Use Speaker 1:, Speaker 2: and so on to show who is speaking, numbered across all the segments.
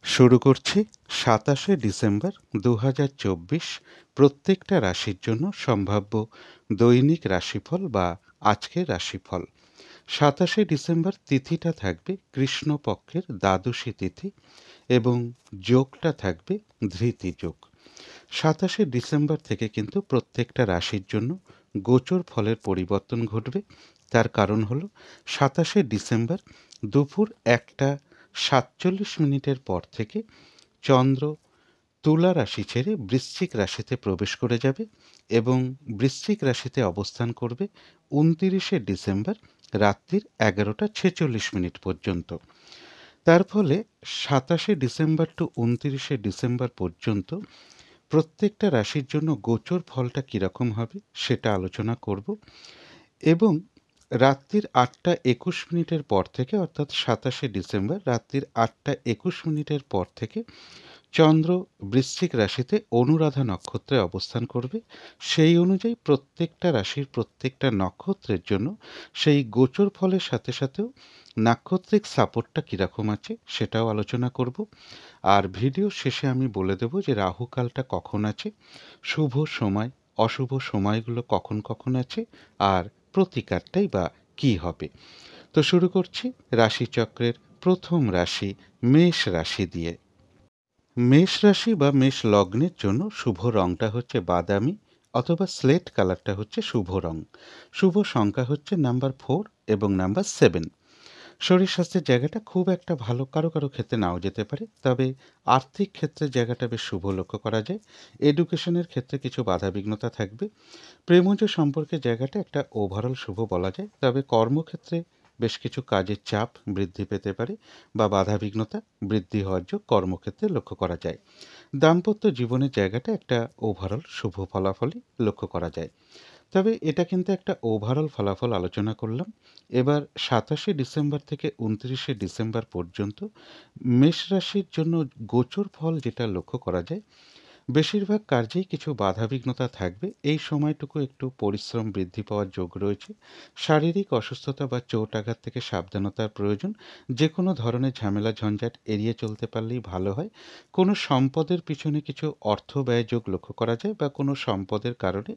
Speaker 1: শুরু করছি ২৭শে ডিসেম্বর ২০২৪ প্রত্যেকটা রাশির জন্য সম্ভাব্য দৈনিক রাশিফল বা আজকের রাশিফল। ২৭শে ডিসেম্বর তিথিটা থাকবে কৃষ্ণপক্ষের দ্বাদশী তিথি এবং যোগটা থাকবে ধৃতি যোগ। ২৭শে ডিসেম্বর থেকে কিন্তু প্রত্যেকটা রাশির জন্য গোচর ফলের পরিবর্তন ঘটবে। তার কারণ হলো ২৭শে ডিসেম্বর দুপুর ১:৪৭ পর থেকে চন্দ্র তুলা রাশি ছেড়ে বৃশ্চিক রাশিতে প্রবেশ করে যাবে এবং বৃশ্চিক রাশিতে অবস্থান করবে ২৯শে ডিসেম্বর রাত্রির ১১:৪৬ পর্যন্ত। তার ফলে ২৭শে ডিসেম্বর টু ২৯শে ডিসেম্বর পর্যন্ত প্রত্যেকটা রাশির জন্য গোচর ফলটা কীরকম হবে সেটা আলোচনা করব এবং রাত্রির ৮:২১ পর থেকে অর্থাৎ ২৭শে ডিসেম্বর রাত্রির ৮:২১ পর থেকে চন্দ্র বৃশ্চিক রাশিতে অনুরাধা নক্ষত্রে অবস্থান করবে। সেই অনুযায়ী প্রত্যেকটা রাশির প্রত্যেকটা নক্ষত্রের জন্য সেই গোচর ফলের সাথে সাথেও নাক্ষত্রিক সাপোর্টটা কীরকম আছে সেটাও আলোচনা করব। আর ভিডিও শেষে আমি বলে দেব যে রাহুকালটা কখন আছে, শুভ সময় অশুভ সময়গুলো কখন কখন আছে, আর প্রতিকারটাই বা কী হবে। তো শুরু করছি রাশিচক্রের প্রথম রাশি মেষ রাশি দিয়ে। মেষ রাশি বা মেষ লগ্নের জন্য শুভ রংটা হচ্ছে বাদামি অথবা স্লেট কালারটা হচ্ছে শুভ রং। শুভ সংখ্যা হচ্ছে নাম্বার 4 এবং নাম্বার 7। শরীর স্বাস্থ্যের জায়গাটা খুব একটা ভালো কারো কারো ক্ষেত্রে নাও যেতে পারে, তবে আর্থিক ক্ষেত্রে জায়গাটা বেশ শুভ লক্ষ্য করা যায়। এডুকেশনের ক্ষেত্রে কিছু বাধাবিঘ্নতা থাকবে। প্রেমজ সম্পর্কের জায়গাটা একটা ওভারঅল শুভ বলা যায়, তবে কর্মক্ষেত্রে বেশ কিছু কাজের চাপ বৃদ্ধি পেতে পারে বা বাধাবিঘ্নতা বৃদ্ধি হওয়ার যোগ কর্মক্ষেত্রে লক্ষ্য করা যায়। দাম্পত্য জীবনের জায়গাটা একটা ওভারঅল শুভ ফলাফলই লক্ষ্য করা যায়। তবে এটা কিন্তু একটা ওভারঅল ফলাফল আলোচনা করলাম। এবার ২৭শে ডিসেম্বর থেকে ২৯শে ডিসেম্বর পর্যন্ত মেষ রাশির জন্য গোচর ফল যেটা লক্ষ্য করা যায়, বেশিরভাগ কার্যেই কিছু বাধাবিঘ্নতা থাকবে। এই সময়টুকু একটু পরিশ্রম বৃদ্ধি পাওয়ার যোগ রয়েছে। শারীরিক অসুস্থতা বা চোট আঘাত থেকে সাবধানতার প্রয়োজন। যে কোনো ধরনের ঝামেলা ঝঞ্ঝাট এড়িয়ে চলতে পারলেই ভালো হয়। কোনো সম্পদের পিছনে কিছু অর্থ ব্যয় যোগ লক্ষ্য করা যায় বা কোনো সম্পদের কারণে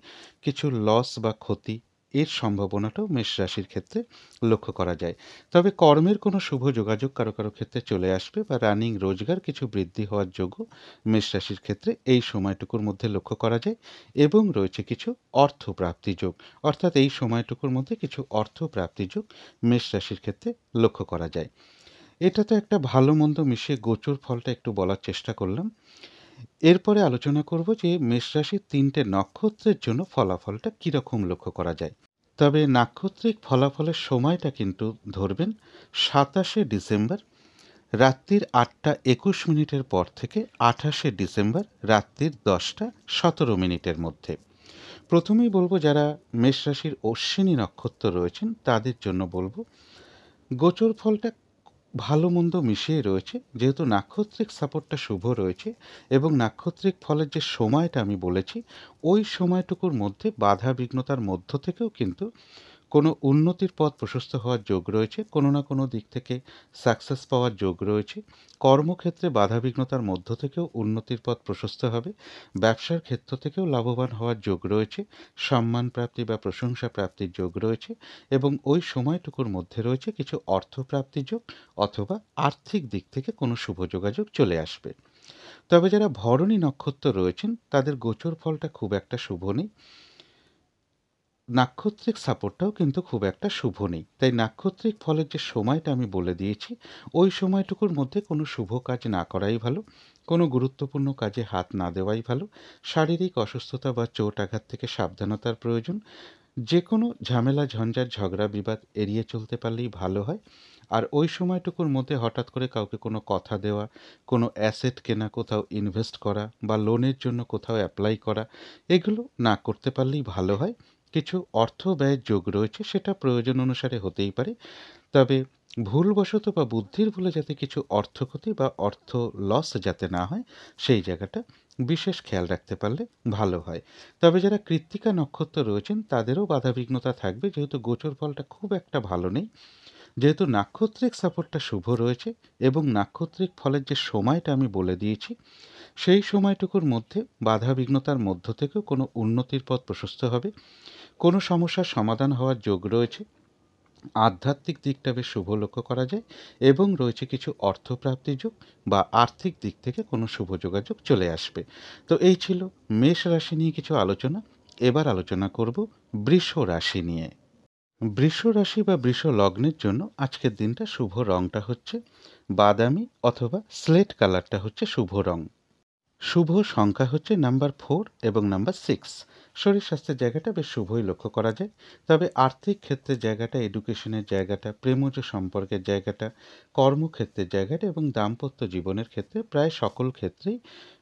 Speaker 1: কিছু লস বা ক্ষতি এর সম্ভাবনাটাও মেষ রাশির ক্ষেত্রে লক্ষ্য করা যায়। তবে কর্মের কোনো শুভ যোগাযোগ কারো কারো ক্ষেত্রে চলে আসবে বা রানিং রোজগার কিছু বৃদ্ধি হওয়ার যোগও মেষ রাশির ক্ষেত্রে এই সময়টুকুর মধ্যে লক্ষ্য করা যায় এবং রয়েছে কিছু অর্থপ্রাপ্তি যোগ, অর্থাৎ এই সময়টুকুর মধ্যে কিছু অর্থপ্রাপ্তি যোগ মেষ রাশির ক্ষেত্রে লক্ষ্য করা যায়। এটা তো একটা ভালো মন্দ মিশিয়ে গোচর ফলটা একটু বলার চেষ্টা করলাম। এরপরে আলোচনা করব যে মেষ রাশির ৩টে নক্ষত্রের জন্য ফলাফলটা কীরকম লক্ষ্য করা যায়। তবে নাক্ষত্রিক ফলাফলের সময়টা কিন্তু ধরবেন ২৭শে ডিসেম্বর রাত্রির ৮:২১ পর থেকে ২৮শে ডিসেম্বর রাত্রির ১০:১৭ মধ্যে। প্রথমেই বলবো যারা মেষ রাশির অশ্বিনী নক্ষত্র রয়েছেন তাদের জন্য বলবো গোচর ফলটা ভালো মন্দ মিশিয়ে রয়েছে, যেহেতু নাক্ষত্রিক সাপোর্টটা শুভ রয়েছে এবং নাক্ষত্রিক ফলের যে সময়টা আমি বলেছি ওই সময়টুকুর মধ্যে বাধা বিঘ্নতার মধ্য থেকেও কিন্তু কোনো উন্নতির পথ প্রশস্ত হওয়ার যোগ রয়েছে, কোনো না কোনো দিক থেকে সাকসেস পাওয়ার যোগ রয়েছে। কর্মক্ষেত্রে বাধাবিঘ্নতার মধ্য থেকেও উন্নতির পথ প্রশস্ত হবে। ব্যবসার ক্ষেত্র থেকেও লাভবান হওয়ার যোগ রয়েছে। সম্মান প্রাপ্তি বা প্রশংসা প্রাপ্তির যোগ রয়েছে এবং ওই সময়টুকুর মধ্যে রয়েছে কিছু অর্থপ্রাপ্তি যোগ অথবা আর্থিক দিক থেকে কোনো শুভ যোগাযোগ চলে আসবে। তবে যারা ভরণী নক্ষত্র রয়েছেন তাদের গোচর ফলটা খুব একটা শুভ নেই। নাক্ষত্রিক সাপোর্টটাও কিন্তু খুব একটা শুভ নেই। তাই নাক্ষত্রিক ফলের যে সময়টা আমি বলে দিয়েছি ওই সময়টুকুর মধ্যে কোনো শুভ কাজ না করাই ভালো, কোনো গুরুত্বপূর্ণ কাজে হাত না দেওয়াই ভালো। শারীরিক অসুস্থতা বা চোট আঘাত থেকে সাবধানতার প্রয়োজন। যে কোনো ঝামেলা ঝঞ্ঝাট ঝগড়া বিবাদ এড়িয়ে চলতে পারলেই ভালো হয়। আর ওই সময়টুকুর মধ্যে হঠাৎ করে কাউকে কোনো কথা দেওয়া, কোনো অ্যাসেট কেনা, কোথাও ইনভেস্ট করা বা লোনের জন্য কোথাও অ্যাপ্লাই করা, এগুলো না করতে পারলেই ভালো হয়। কিছু অর্থ ব্যয়ের যোগ রয়েছে, সেটা প্রয়োজন অনুসারে হতেই পারে, তবে ভুলবশত বা বুদ্ধির ভুলে যাতে কিছু অর্থক্ষতি বা অর্থ লস যাতে না হয় সেই জায়গাটা বিশেষ খেয়াল রাখতে পারলে ভালো হয়। তবে যারা কৃত্তিকা নক্ষত্র রয়েছেন তাদেরও বাধাবিঘ্নতা থাকবে, যেহেতু গোচর ফলটা খুব একটা ভালো নেই। যেহেতু নাক্ষত্রিক সাপোর্টটা শুভ রয়েছে এবং নাক্ষত্রিক ফলের যে সময়টা আমি বলে দিয়েছি, সেই সময়টুকুর মধ্যে বাধা বিঘ্নতার মধ্য থেকেও কোনো উন্নতির পথ প্রশস্ত হবে, কোনো সমস্যার সমাধান হওয়ার যোগ রয়েছে, আধ্যাত্মিক দিকটা বেশ শুভ লক্ষ্য করা যায় এবং রয়েছে কিছু অর্থপ্রাপ্তির যোগ বা আর্থিক দিক থেকে কোনো শুভ যোগাযোগ চলে আসবে। তো এই ছিল মেষ রাশি নিয়ে কিছু আলোচনা। এবার আলোচনা করব বৃষ রাশি নিয়ে। বৃষ রাশি বা বৃষ লগ্নের জন্য আজকের দিনটা শুভ রংটা হচ্ছে বাদামি অথবা স্লেট কালারটা হচ্ছে শুভ রং। শুভ সংখ্যা হচ্ছে নাম্বার 4 এবং নাম্বার 6। শরীর স্বাস্থ্যের জায়গাটা বেশ শুভই লক্ষ্য করা যায়। তবে আর্থিক ক্ষেত্রের জায়গাটা, এডুকেশনের জায়গাটা, প্রেমজ সম্পর্কের জায়গাটা, কর্মক্ষেত্রের জায়গাটা এবং দাম্পত্য জীবনের ক্ষেত্রে প্রায় সকল ক্ষেত্রেই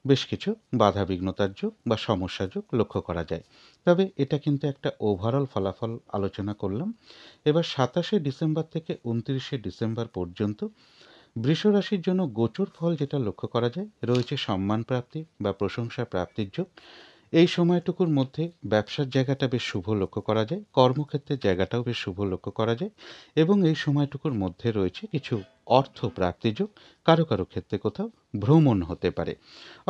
Speaker 1: বেশ কিছু বাধা বিঘ্নতার যোগ বা সমস্যা যোগ লক্ষ্য করা যায়। তবে এটা কিন্তু একটা ওভারঅল ফলাফল আলোচনা করলাম। এবার 27শে ডিসেম্বর থেকে 29শে ডিসেম্বর পর্যন্ত বৃষ রাশির জন্য গোচর ফল যেটা লক্ষ্য করা যায়, রয়েছে সম্মান প্রাপ্তি বা প্রশংসা প্রাপ্তির যোগ। এই সময়টুকুর মধ্যে ব্যবসার জায়গাটা বেশ শুভ লক্ষ্য করা যায়, কর্মক্ষেত্রের জায়গাটাও বেশ শুভ লক্ষ্য করা যায় এবং এই সময়টুকুর মধ্যে রয়েছে কিছু অর্থ প্রাপ্তিযোগ, কারো কারো ক্ষেত্রে কোথাও ভ্রমণ হতে পারে।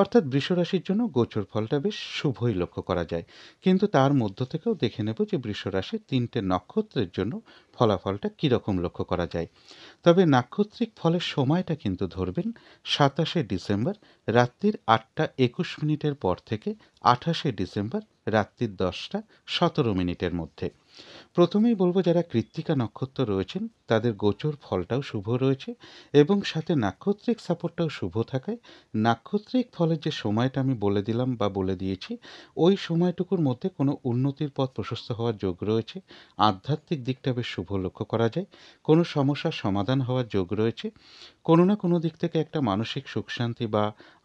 Speaker 1: অর্থাৎ বৃষরাশির জন্য গোচর ফলটা বেশ শুভই লক্ষ্য করা যায়। কিন্তু তার মধ্য থেকেও দেখে নেব যে বৃষরাশির 3টে নক্ষত্রের জন্য ফলাফলটা কীরকম লক্ষ্য করা যায়। তবে নাক্ষত্রিক ফলের সময়টা কিন্তু ধরবেন 27শে ডিসেম্বর রাত্রির 8টা 21 মিনিটের পর থেকে 28শে ডিসেম্বর রাত্রির 10টা 17 মিনিটের মধ্যে। প্রথমেই বলবো যারা কৃত্তিকা নক্ষত্র রয়েছেন তাদের গোচর ফলটাও শুভ রয়েছে এবং সাথে নাক্ষত্রিক সাপোর্টটাও শুভ থাকায় নাক্ষত্রিক ফলের যে সময়টা আমি বলে দিলাম বা বলে দিয়েছি, ওই সময়টুকুর মধ্যে কোনো উন্নতির পথ প্রশস্ত হওয়ার যোগ রয়েছে, আধ্যাত্মিক দিকটা বেশ শুভ লক্ষ্য করা যায়, কোনো সমস্যার সমাধান হওয়ার যোগ রয়েছে, কোনো না কোনো দিক থেকে একটা মানসিক সুখ শান্তি বা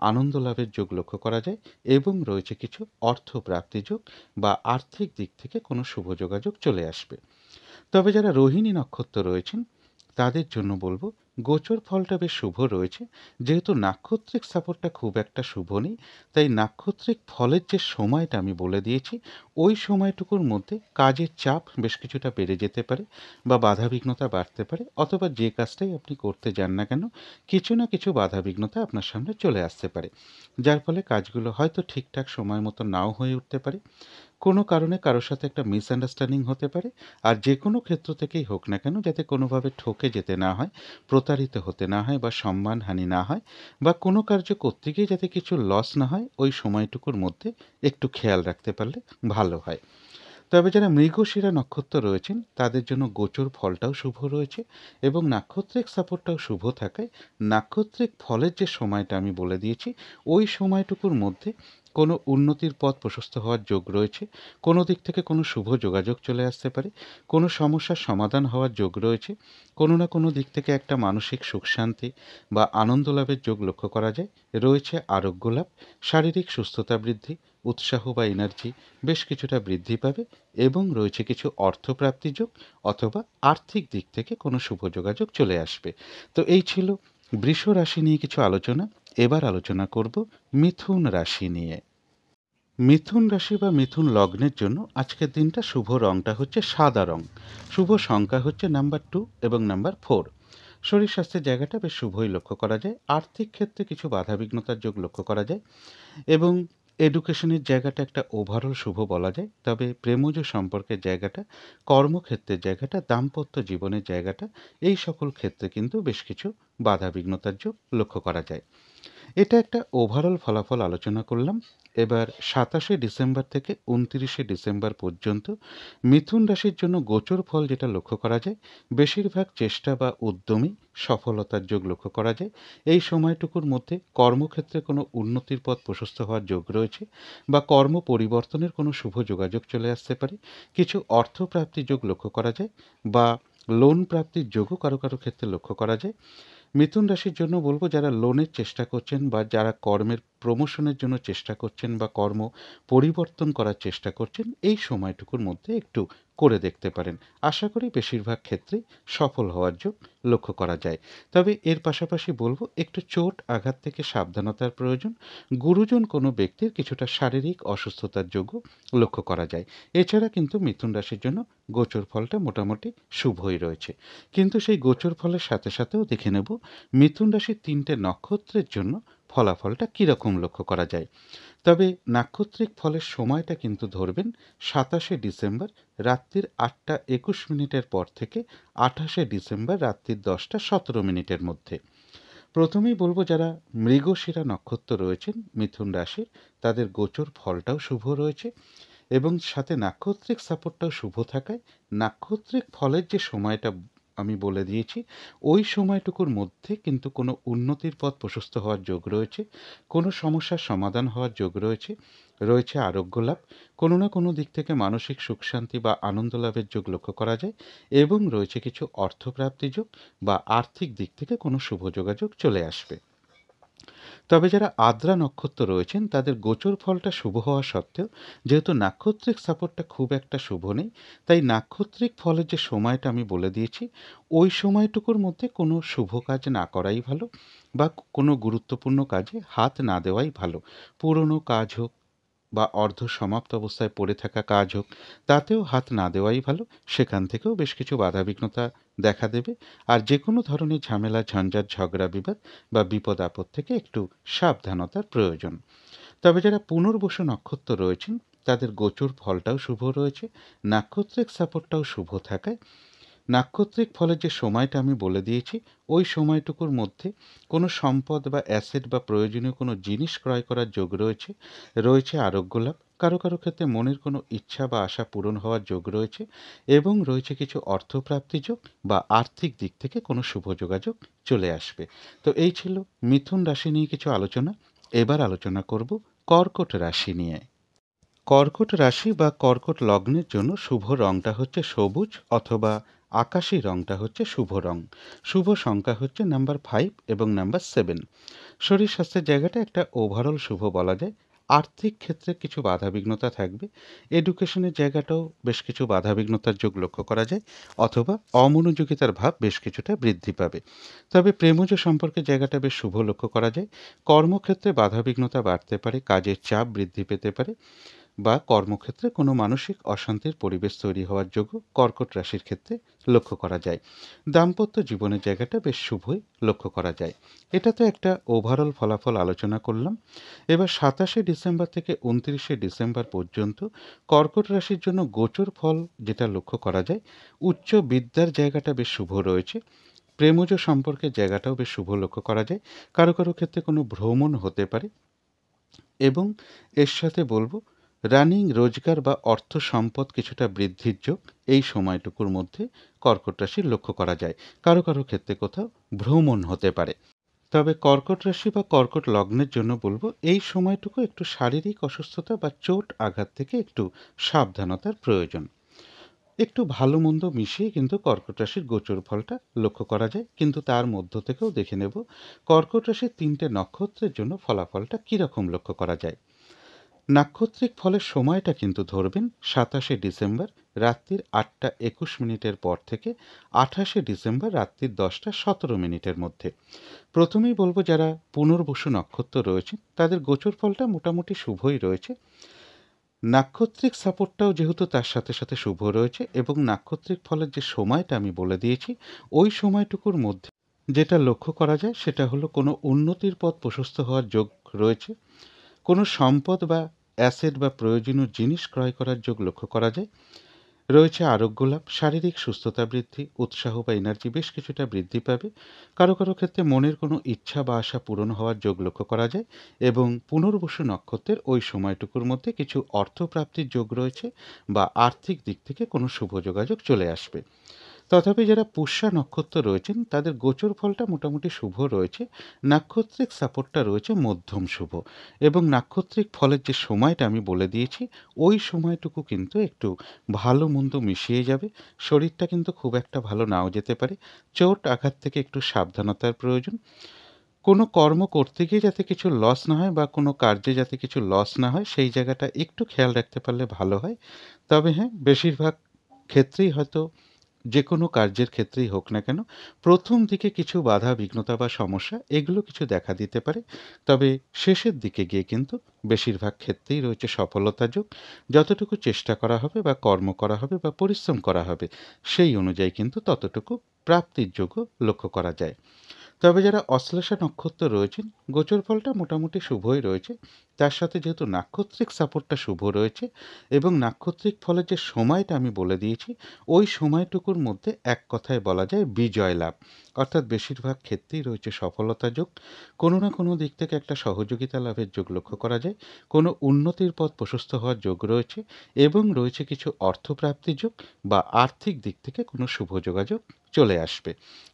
Speaker 1: আনন্দ লাভের যোগ লক্ষ্য করা যায় এবং রয়েছে কিছু অর্থ প্রাপ্তি যোগ বা আর্থিক দিক থেকে কোনো শুভ যোগাযোগ চলে আসবে। তবে যারা রোহিণী নক্ষত্র রয়েছেন তাদের জন্য বলবো গোচর ফলটা বেশ শুভ রয়েছে। যেহেতু নাক্ষত্রিক সাপোর্টটা খুব একটা শুভ নেই, তাই নাক্ষত্রিক ফলের যে সময়টা আমি বলে দিয়েছি, ওই সময়টুকুর মধ্যে কাজের চাপ বেশ কিছুটা বেড়ে যেতে পারে বা বাধাবিঘ্নতা বাড়তে পারে, অথবা যে কাজটাই আপনি করতে যান না কেন কিছু না কিছু বাধাবিঘ্নতা আপনার সামনে চলে আসতে পারে, যার ফলে কাজগুলো হয়তো ঠিকঠাক সময় মতো নাও হয়ে উঠতে পারে, কোনো কারণে কারোর সাথে একটা মিসআন্ডারস্ট্যান্ডিং হতে পারে। আর যে কোনো ক্ষেত্র থেকেই হোক না কেন, যাতে কোনোভাবে ঠকে যেতে না হয়, প্রতারিত হতে না হয় বা সম্মানহানি না হয় বা কোনো কার্য করতে গিয়ে যাতে কিছু লস না হয়, ওই সময়টুকুর মধ্যে একটু খেয়াল রাখতে পারলে ভালো হয়। তবে যারা মৃগশিরা নক্ষত্র রয়েছেন তাদের জন্য গোচর ফলটাও শুভ রয়েছে এবং নাক্ষত্রিক সাপোর্টটাও শুভ থাকায় নাক্ষত্রিক ফলের যে সময়টা আমি বলে দিয়েছি, ওই সময়টুকুর মধ্যে কোনো উন্নতির পথ প্রশস্ত হওয়ার যোগ রয়েছে, কোনো দিক থেকে কোনো শুভ যোগাযোগ চলে আসতে পারে, কোনো সমস্যার সমাধান হওয়ার যোগ রয়েছে, কোনো না কোনো দিক থেকে একটা মানসিক সুখ শান্তি বা আনন্দ লাভের যোগ লক্ষ্য করা যায়, রয়েছে আরোগ্য লাভ, শারীরিক সুস্থতা বৃদ্ধি, উৎসাহ বা এনার্জি বেশ কিছুটা বৃদ্ধি পাবে এবং রয়েছে কিছু অর্থপ্রাপ্তি যোগ অথবা আর্থিক দিক থেকে কোনো শুভ যোগাযোগ চলে আসবে। তো এই ছিল বৃষ রাশি নিয়ে কিছু আলোচনা। এবার আলোচনা করব মিথুন রাশি নিয়ে। মিথুন রাশি বা মিথুন লগ্নের জন্য আজকের দিনটা শুভ রংটা হচ্ছে সাদা রং। শুভ সংখ্যা হচ্ছে নাম্বার 2 এবং নাম্বার 4। শরীর স্বাস্থ্যের জায়গাটা বেশ শুভই লক্ষ্য করা যায়। আর্থিক ক্ষেত্রে কিছু বাধাবিঘ্নতার যোগ লক্ষ্য করা যায় এবং এডুকেশনের জায়গাটা একটা ওভারঅল শুভ বলা যায়। তবে প্রেমজ সম্পর্কের জায়গাটা, কর্মক্ষেত্রের জায়গাটা, দাম্পত্য জীবনের জায়গাটা, এই সকল ক্ষেত্রে কিন্তু বেশ কিছু বাধাবিঘ্নতার যোগ লক্ষ্য করা যায়। এটা একটা ওভারঅল ফলাফল আলোচনা করলাম। এবার 27শে ডিসেম্বর থেকে 29শে ডিসেম্বর পর্যন্ত মিথুন রাশির জন্য গোচর ফল যেটা লক্ষ্য করা যায়, বেশিরভাগ চেষ্টা বা উদ্যমী সফলতার যোগ লক্ষ্য করা যায়। এই সময়টুকুর মধ্যে কর্মক্ষেত্রে কোনো উন্নতির পথ প্রশস্ত হওয়ার যোগ রয়েছে বা কর্ম পরিবর্তনের কোনো শুভ যোগাযোগ চলে আসতে পারে, কিছু অর্থপ্রাপ্তির যোগ লক্ষ্য করা যায় বা লোন প্রাপ্তির যোগও কারো কারো ক্ষেত্রে লক্ষ্য করা যায়। মিথুন রাশির জন্য বলবো যারা লোনের চেষ্টা করছেন বা যারা কর্মের প্রমোশনের জন্য চেষ্টা করছেন বা কর্ম পরিবর্তন করার চেষ্টা করছেন, এই সময়টুকুর মধ্যে একটু করে দেখতে পারেন। আশা করি বেশিরভাগ ক্ষেত্রেই সফল হওয়ার যোগ লক্ষ্য করা যায়। তবে এর পাশাপাশি বলবো, একটু চোট আঘাত থেকে সাবধানতার প্রয়োজন। গুরুজন কোনো ব্যক্তির কিছুটা শারীরিক অসুস্থতার যোগও লক্ষ্য করা যায়। এছাড়া কিন্তু মিথুন রাশির জন্য গোচর ফলটা মোটামুটি শুভই রয়েছে। কিন্তু সেই গোচর ফলের সাথে সাথেও দেখে নেব মিথুন রাশির ৩টে নক্ষত্রের জন্য ফলাফলটা কীরকম লক্ষ্য করা যায়। তবে নাক্ষত্রিক ফলের সময়টা কিন্তু ধরবেন ২৭শে ডিসেম্বর রাত্রির ৮টা ২১ মিনিটের পর থেকে ২৮শে ডিসেম্বর রাত্রির ১০টা ১৭ মিনিটের মধ্যে। প্রথমেই বলবো, যারা মৃগশিরা নক্ষত্র রয়েছেন মিথুন রাশির, তাদের গোচর ফলটাও শুভ রয়েছে এবং সাথে নাক্ষত্রিক সাপোর্টটাও শুভ থাকায় নাক্ষত্রিক ফলের যে সময়টা আমি বলে দিয়েছি, ওই সময়টুকুর মধ্যে কিন্তু কোনো উন্নতির পথ প্রশস্ত হওয়ার যোগ রয়েছে, কোনো সমস্যার সমাধান হওয়ার যোগ রয়েছে, রয়েছে আরোগ্য লাভ, কোনো না কোনো দিক থেকে মানসিক সুখ শান্তি বা আনন্দ লাভের যোগ লক্ষ্য করা যায় এবং রয়েছে কিছু অর্থপ্রাপ্তি যোগ বা আর্থিক দিক থেকে কোনো শুভ যোগাযোগ চলে আসবে। তবে যারা আদ্রা নক্ষত্র রয়েছেন তাদের গোচর ফলটা শুভ হওয়া সত্ত্বেও যেহেতু নাক্ষত্রিক সাপোর্টটা খুব একটা শুভ নেই, তাই নাক্ষত্রিক ফলের যে সময়টা আমি বলে দিয়েছি, ওই সময়টুকুর মধ্যে কোনো শুভ কাজ না করাই ভালো বা কোনো গুরুত্বপূর্ণ কাজে হাত না দেওয়াই ভালো। পুরনো কাজ হোক বা অর্ধ সমাপ্ত অবস্থায় পড়ে থাকা কাজ হোক, তাতেও হাত না দেওয়াই ভালো। সেখান থেকেও বেশ কিছু বাধাবিঘ্নতা দেখা দেবে। আর যে কোনো ধরনের ঝামেলা, ঝঞ্ঝাট, ঝগড়া, বিবাদ বা বিপদ আপদ থেকে একটু সাবধানতার প্রয়োজন। তবে যারা পুনর্বসু নক্ষত্র রয়েছেন তাদের গোচর ফলটাও শুভ রয়েছে, নাক্ষত্রিক সাপোর্টটাও শুভ থাকায় নাক্ষত্রিক ফলের যে সময়টা আমি বলে দিয়েছি, ওই সময়টুকুর মধ্যে কোনো সম্পদ বা অ্যাসেট বা প্রয়োজনীয় কোনো জিনিস ক্রয় করার যোগ রয়েছে, রয়েছে আরোগ্য লাভ, কারো কারো ক্ষেত্রে মনের কোনো ইচ্ছা বা আশা পূরণ হওয়ার যোগ রয়েছে এবং রয়েছে কিছু অর্থপ্রাপ্তি যোগ বা আর্থিক দিক থেকে কোনো শুভ যোগাযোগ চলে আসবে। তো এই ছিল মিথুন রাশি নিয়ে কিছু আলোচনা। এবার আলোচনা করব কর্কট রাশি নিয়ে। কর্কট রাশি বা কর্কট লগ্নের জন্য শুভ রংটা হচ্ছে সবুজ অথবা আকাশী রংটা হচ্ছে শুভ রং। শুভ সংখ্যা হচ্ছে নাম্বার 5 এবং নাম্বার 7। শরীর স্বাস্থ্যের জায়গাটা একটা ওভারঅল শুভ বলা যায়। আর্থিক ক্ষেত্রে কিছু বাধাবিঘ্নতা থাকবে, এডুকেশনের জায়গাটাও বেশ কিছু বাধাবিঘ্নতার যোগ লক্ষ্য করা যায় অথবা অমনোযোগিতার ভাব বেশ কিছুটা বৃদ্ধি পাবে। তবে প্রেমজ সম্পর্কের জায়গাটা বেশ শুভ লক্ষ্য করা যায়। কর্মক্ষেত্রে বাধাবিঘ্নতা বাড়তে পারে, কাজের চাপ বৃদ্ধি পেতে পারে বা কর্মক্ষেত্রে কোনো মানসিক অশান্তির পরিবেশ তৈরি হওয়ার যোগ্য কর্কট রাশির ক্ষেত্রে লক্ষ্য করা যায়। দাম্পত্য জীবনের জায়গাটা বেশ শুভই লক্ষ্য করা যায়। এটা তো একটা ওভারঅল ফলাফল আলোচনা করলাম। এবার ২৭শে ডিসেম্বর থেকে ২৯শে ডিসেম্বর পর্যন্ত কর্কট রাশির জন্য গোচর ফল যেটা লক্ষ্য করা যায়, উচ্চ বিদ্যার জায়গাটা বেশ শুভ রয়েছে, প্রেমজ সম্পর্কের জায়গাটাও বেশ শুভ লক্ষ্য করা যায়, কারো কারো ক্ষেত্রে কোনো ভ্রমণ হতে পারে এবং এর সাথে বলবো রানিং রোজগার বা অর্থ সম্পদ কিছুটা বৃদ্ধির যোগ এই সময়টুকুর মধ্যে কর্কট রাশির লক্ষ্য করা যায়। কারো কারো ক্ষেত্রে কোথাও ভ্রমণ হতে পারে। তবে কর্কট রাশি বা কর্কট লগ্নের জন্য বলবো, এই সময়টুকু একটু শারীরিক অসুস্থতা বা চোট আঘাত থেকে একটু সাবধানতার প্রয়োজন। একটু ভালো মন্দ মিশিয়ে কিন্তু কর্কট রাশির গোচর ফলটা লক্ষ্য করা যায়, কিন্তু তার মধ্য থেকেও দেখে নেব কর্কট রাশির ৩টে নক্ষত্রের জন্য ফলাফলটা কীরকম লক্ষ্য করা যায়। নাক্ষত্রিক ফলের সময়টা কিন্তু ধরবেন ২৭শে ডিসেম্বর রাত্রির ৮টা ২১ মিনিটের পর থেকে ২৮শে ডিসেম্বর রাত্রির ১০টা ১৭ মিনিটের মধ্যে। প্রথমেই বলবো, যারা পুনর্বসু নক্ষত্র রয়েছে তাদের গোচর ফলটা মোটামুটি শুভই রয়েছে। নাক্ষত্রিক সাপোর্টটাও যেহেতু তার সাথে সাথে শুভ রয়েছে এবং নাক্ষত্রিক ফলের যে সময়টা আমি বলে দিয়েছি, ওই সময়টুকুর মধ্যে যেটা লক্ষ্য করা যায় সেটা হলো কোনো উন্নতির পথ প্রশস্ত হওয়ার যোগ রয়েছে, কোনো সম্পদ বা অ্যাসেট বা প্রয়োজনীয় জিনিস ক্রয় করার যোগ লক্ষ্য করা যায়, রয়েছে আরোগ্য লাভ, শারীরিক সুস্থতা বৃদ্ধি, উৎসাহ বা এনার্জি বেশ কিছুটা বৃদ্ধি পাবে, কারো কারো ক্ষেত্রে মনের কোনো ইচ্ছা বা আশা পূরণ হওয়ার যোগ লক্ষ্য করা যায় এবং পুনর্বসু নক্ষত্রের ওই সময়টুকুর মধ্যে কিছু অর্থপ্রাপ্তির যোগ রয়েছে বা আর্থিক দিক থেকে কোনো শুভ যোগাযোগ চলে আসবে। তথাপি যারা পুষ্যা নক্ষত্র রয়েছেন তাদের গোচর ফলটা মোটামুটি শুভ রয়েছে, নাক্ষত্রিক সাপোর্টটা রয়েছে মধ্যম শুভ এবং নাক্ষত্রিক ফলের যে সময়টা আমি বলে দিয়েছি, ওই সময়টুকু কিন্তু একটু ভালো মন্দ মিশিয়ে যাবে। শরীরটা কিন্তু খুব একটা ভালো নাও যেতে পারে, চোট আঘাত থেকে একটু সাবধানতার প্রয়োজন। কোনো কর্ম করতে গিয়ে যাতে কিছু লস না হয় বা কোনো কার্যে যাতে কিছু লস না হয় সেই জায়গাটা একটু খেয়াল রাখতে পারলে ভালো হয়। তবে হ্যাঁ, বেশিরভাগ ক্ষেত্রেই হয়তো যেকোনো কার্যের ক্ষেত্রেই হোক না কেন, ১ম দিকে কিছু বাধা বিঘ্নতা বা সমস্যা এগুলো কিছু দেখা দিতে পারে। তবে শেষের দিকে গিয়ে কিন্তু বেশিরভাগ ক্ষেত্রেই রয়েছে সফলতা যোগ। যতটুকু চেষ্টা করা হবে বা কর্ম করা হবে বা পরিশ্রম করা হবে, সেই অনুযায়ী কিন্তু ততটুকু প্রাপ্তির যোগও লক্ষ্য করা যায়। তবে যারা অশ্লেষা নক্ষত্র রয়েছেন, গোচর ফলটা মোটামুটি শুভই রয়েছে। তার সাথে যেহেতু নাক্ষত্রিক সাপোর্টটা শুভ রয়েছে এবং নাক্ষত্রিক ফলের যে সময়টা আমি বলে দিয়েছি, ওই সময়টুকুর মধ্যে এক কথায় বলা যায় বিজয় লাভ। অর্থাৎ বেশিরভাগ ক্ষেত্রেই রয়েছে সফলতা যোগ। কোনো না কোনো দিক থেকে একটা সহযোগিতা লাভের যোগ লক্ষ্য করা যায়। কোনো উন্নতির পথ প্রশস্ত হওয়ার যোগ রয়েছে এবং রয়েছে কিছু অর্থপ্রাপ্তির যোগ বা আর্থিক দিক থেকে কোনো শুভ যোগাযোগ চলে আসবে।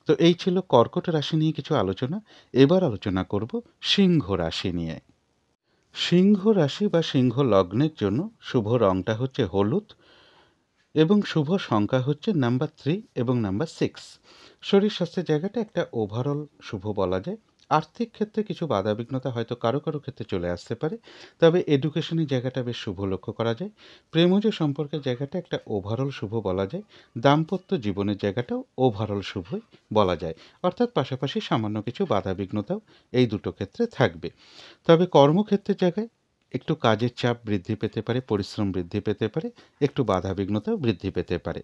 Speaker 1: তো এই ছিল কর্কট রাশি নিয়ে কিছু আলোচনা। এবার আলোচনা করব সিংহ রাশি নিয়ে। সিংহ রাশি বা সিংহ লগ্নের জন্য শুভ রংটা হচ্ছে হলুদ এবং শুভ সংখ্যা হচ্ছে নাম্বার 3 এবং নাম্বার 6। শরীর স্বাস্থ্যের জায়গাটা একটা ওভারঅল শুভ বলা যায়। আর্থিক ক্ষেত্রে কিছু বাধাবিঘ্নতা হয়তো কারো কারো ক্ষেত্রে চলে আসতে পারে, তবে এডুকেশনের জায়গাটা বেশ শুভ লক্ষ্য করা যায়। প্রেমজ সম্পর্কের জায়গাটা একটা ওভারঅল শুভ বলা যায়। দাম্পত্য জীবনের জায়গাটাও ওভারঅল শুভই বলা যায়। অর্থাৎ পাশাপাশি সামান্য কিছু বাধাবিঘ্নতাও এই দুটো ক্ষেত্রে থাকবে। তবে কর্মক্ষেত্রের জায়গায় একটু কাজের চাপ বৃদ্ধি পেতে পারে, পরিশ্রম বৃদ্ধি পেতে পারে, একটু বাধাবিঘ্নতাও বৃদ্ধি পেতে পারে।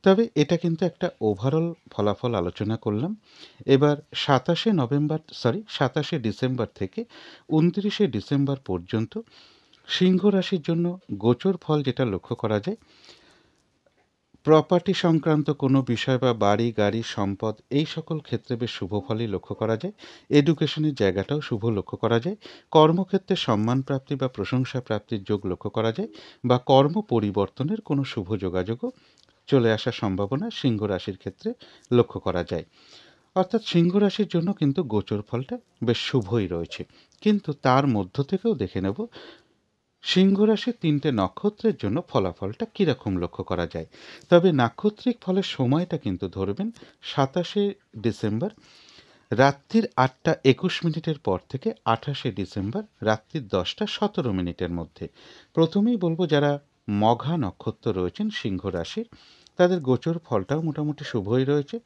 Speaker 1: তবে এটা কিন্তু একটা ওভারঅল ফলাফল আলোচনা করলাম। এবার ২৭শে ডিসেম্বর থেকে ২৯শে ডিসেম্বর পর্যন্ত সিংহ রাশির জন্য গোচর ফল যেটা লক্ষ্য করা যায়, প্রপার্টি সংক্রান্ত কোনো বিষয় বা বাড়ি, গাড়ি, সম্পদ এই সকল ক্ষেত্রে বেশ শুভ ফলই লক্ষ্য করা যায়। এডুকেশনের জায়গাটাও শুভ লক্ষ্য করা যায়। কর্মক্ষেত্রে সম্মান প্রাপ্তি বা প্রশংসা প্রাপ্তির যোগ লক্ষ্য করা যায় বা কর্ম পরিবর্তনের কোনো শুভ যোগাযোগও চলে আসার সম্ভাবনা সিংহ রাশির ক্ষেত্রে লক্ষ্য করা যায়। অর্থাৎ সিংহ রাশির জন্য কিন্তু গোচর ফলটা বেশ শুভই রয়েছে। কিন্তু তার মধ্য থেকেও দেখে নেব সিংহ রাশির ৩টে নক্ষত্রের জন্য ফলাফলটা কীরকম লক্ষ্য করা যায়। তবে নাক্ষত্রিক ফলের সময়টা কিন্তু ধরবেন ২৭শে ডিসেম্বর রাত্রির ৮টা ২১ মিনিটের পর থেকে ২৮শে ডিসেম্বর রাত্রির ১০টা ১৭ মিনিটের মধ্যে। প্রথমেই বলব যারা মঘা নক্ষত্র রয়েছেন সিংহ রাশির, তাদের গোচর ফলটাও মোটামুটি শুভই রয়েছে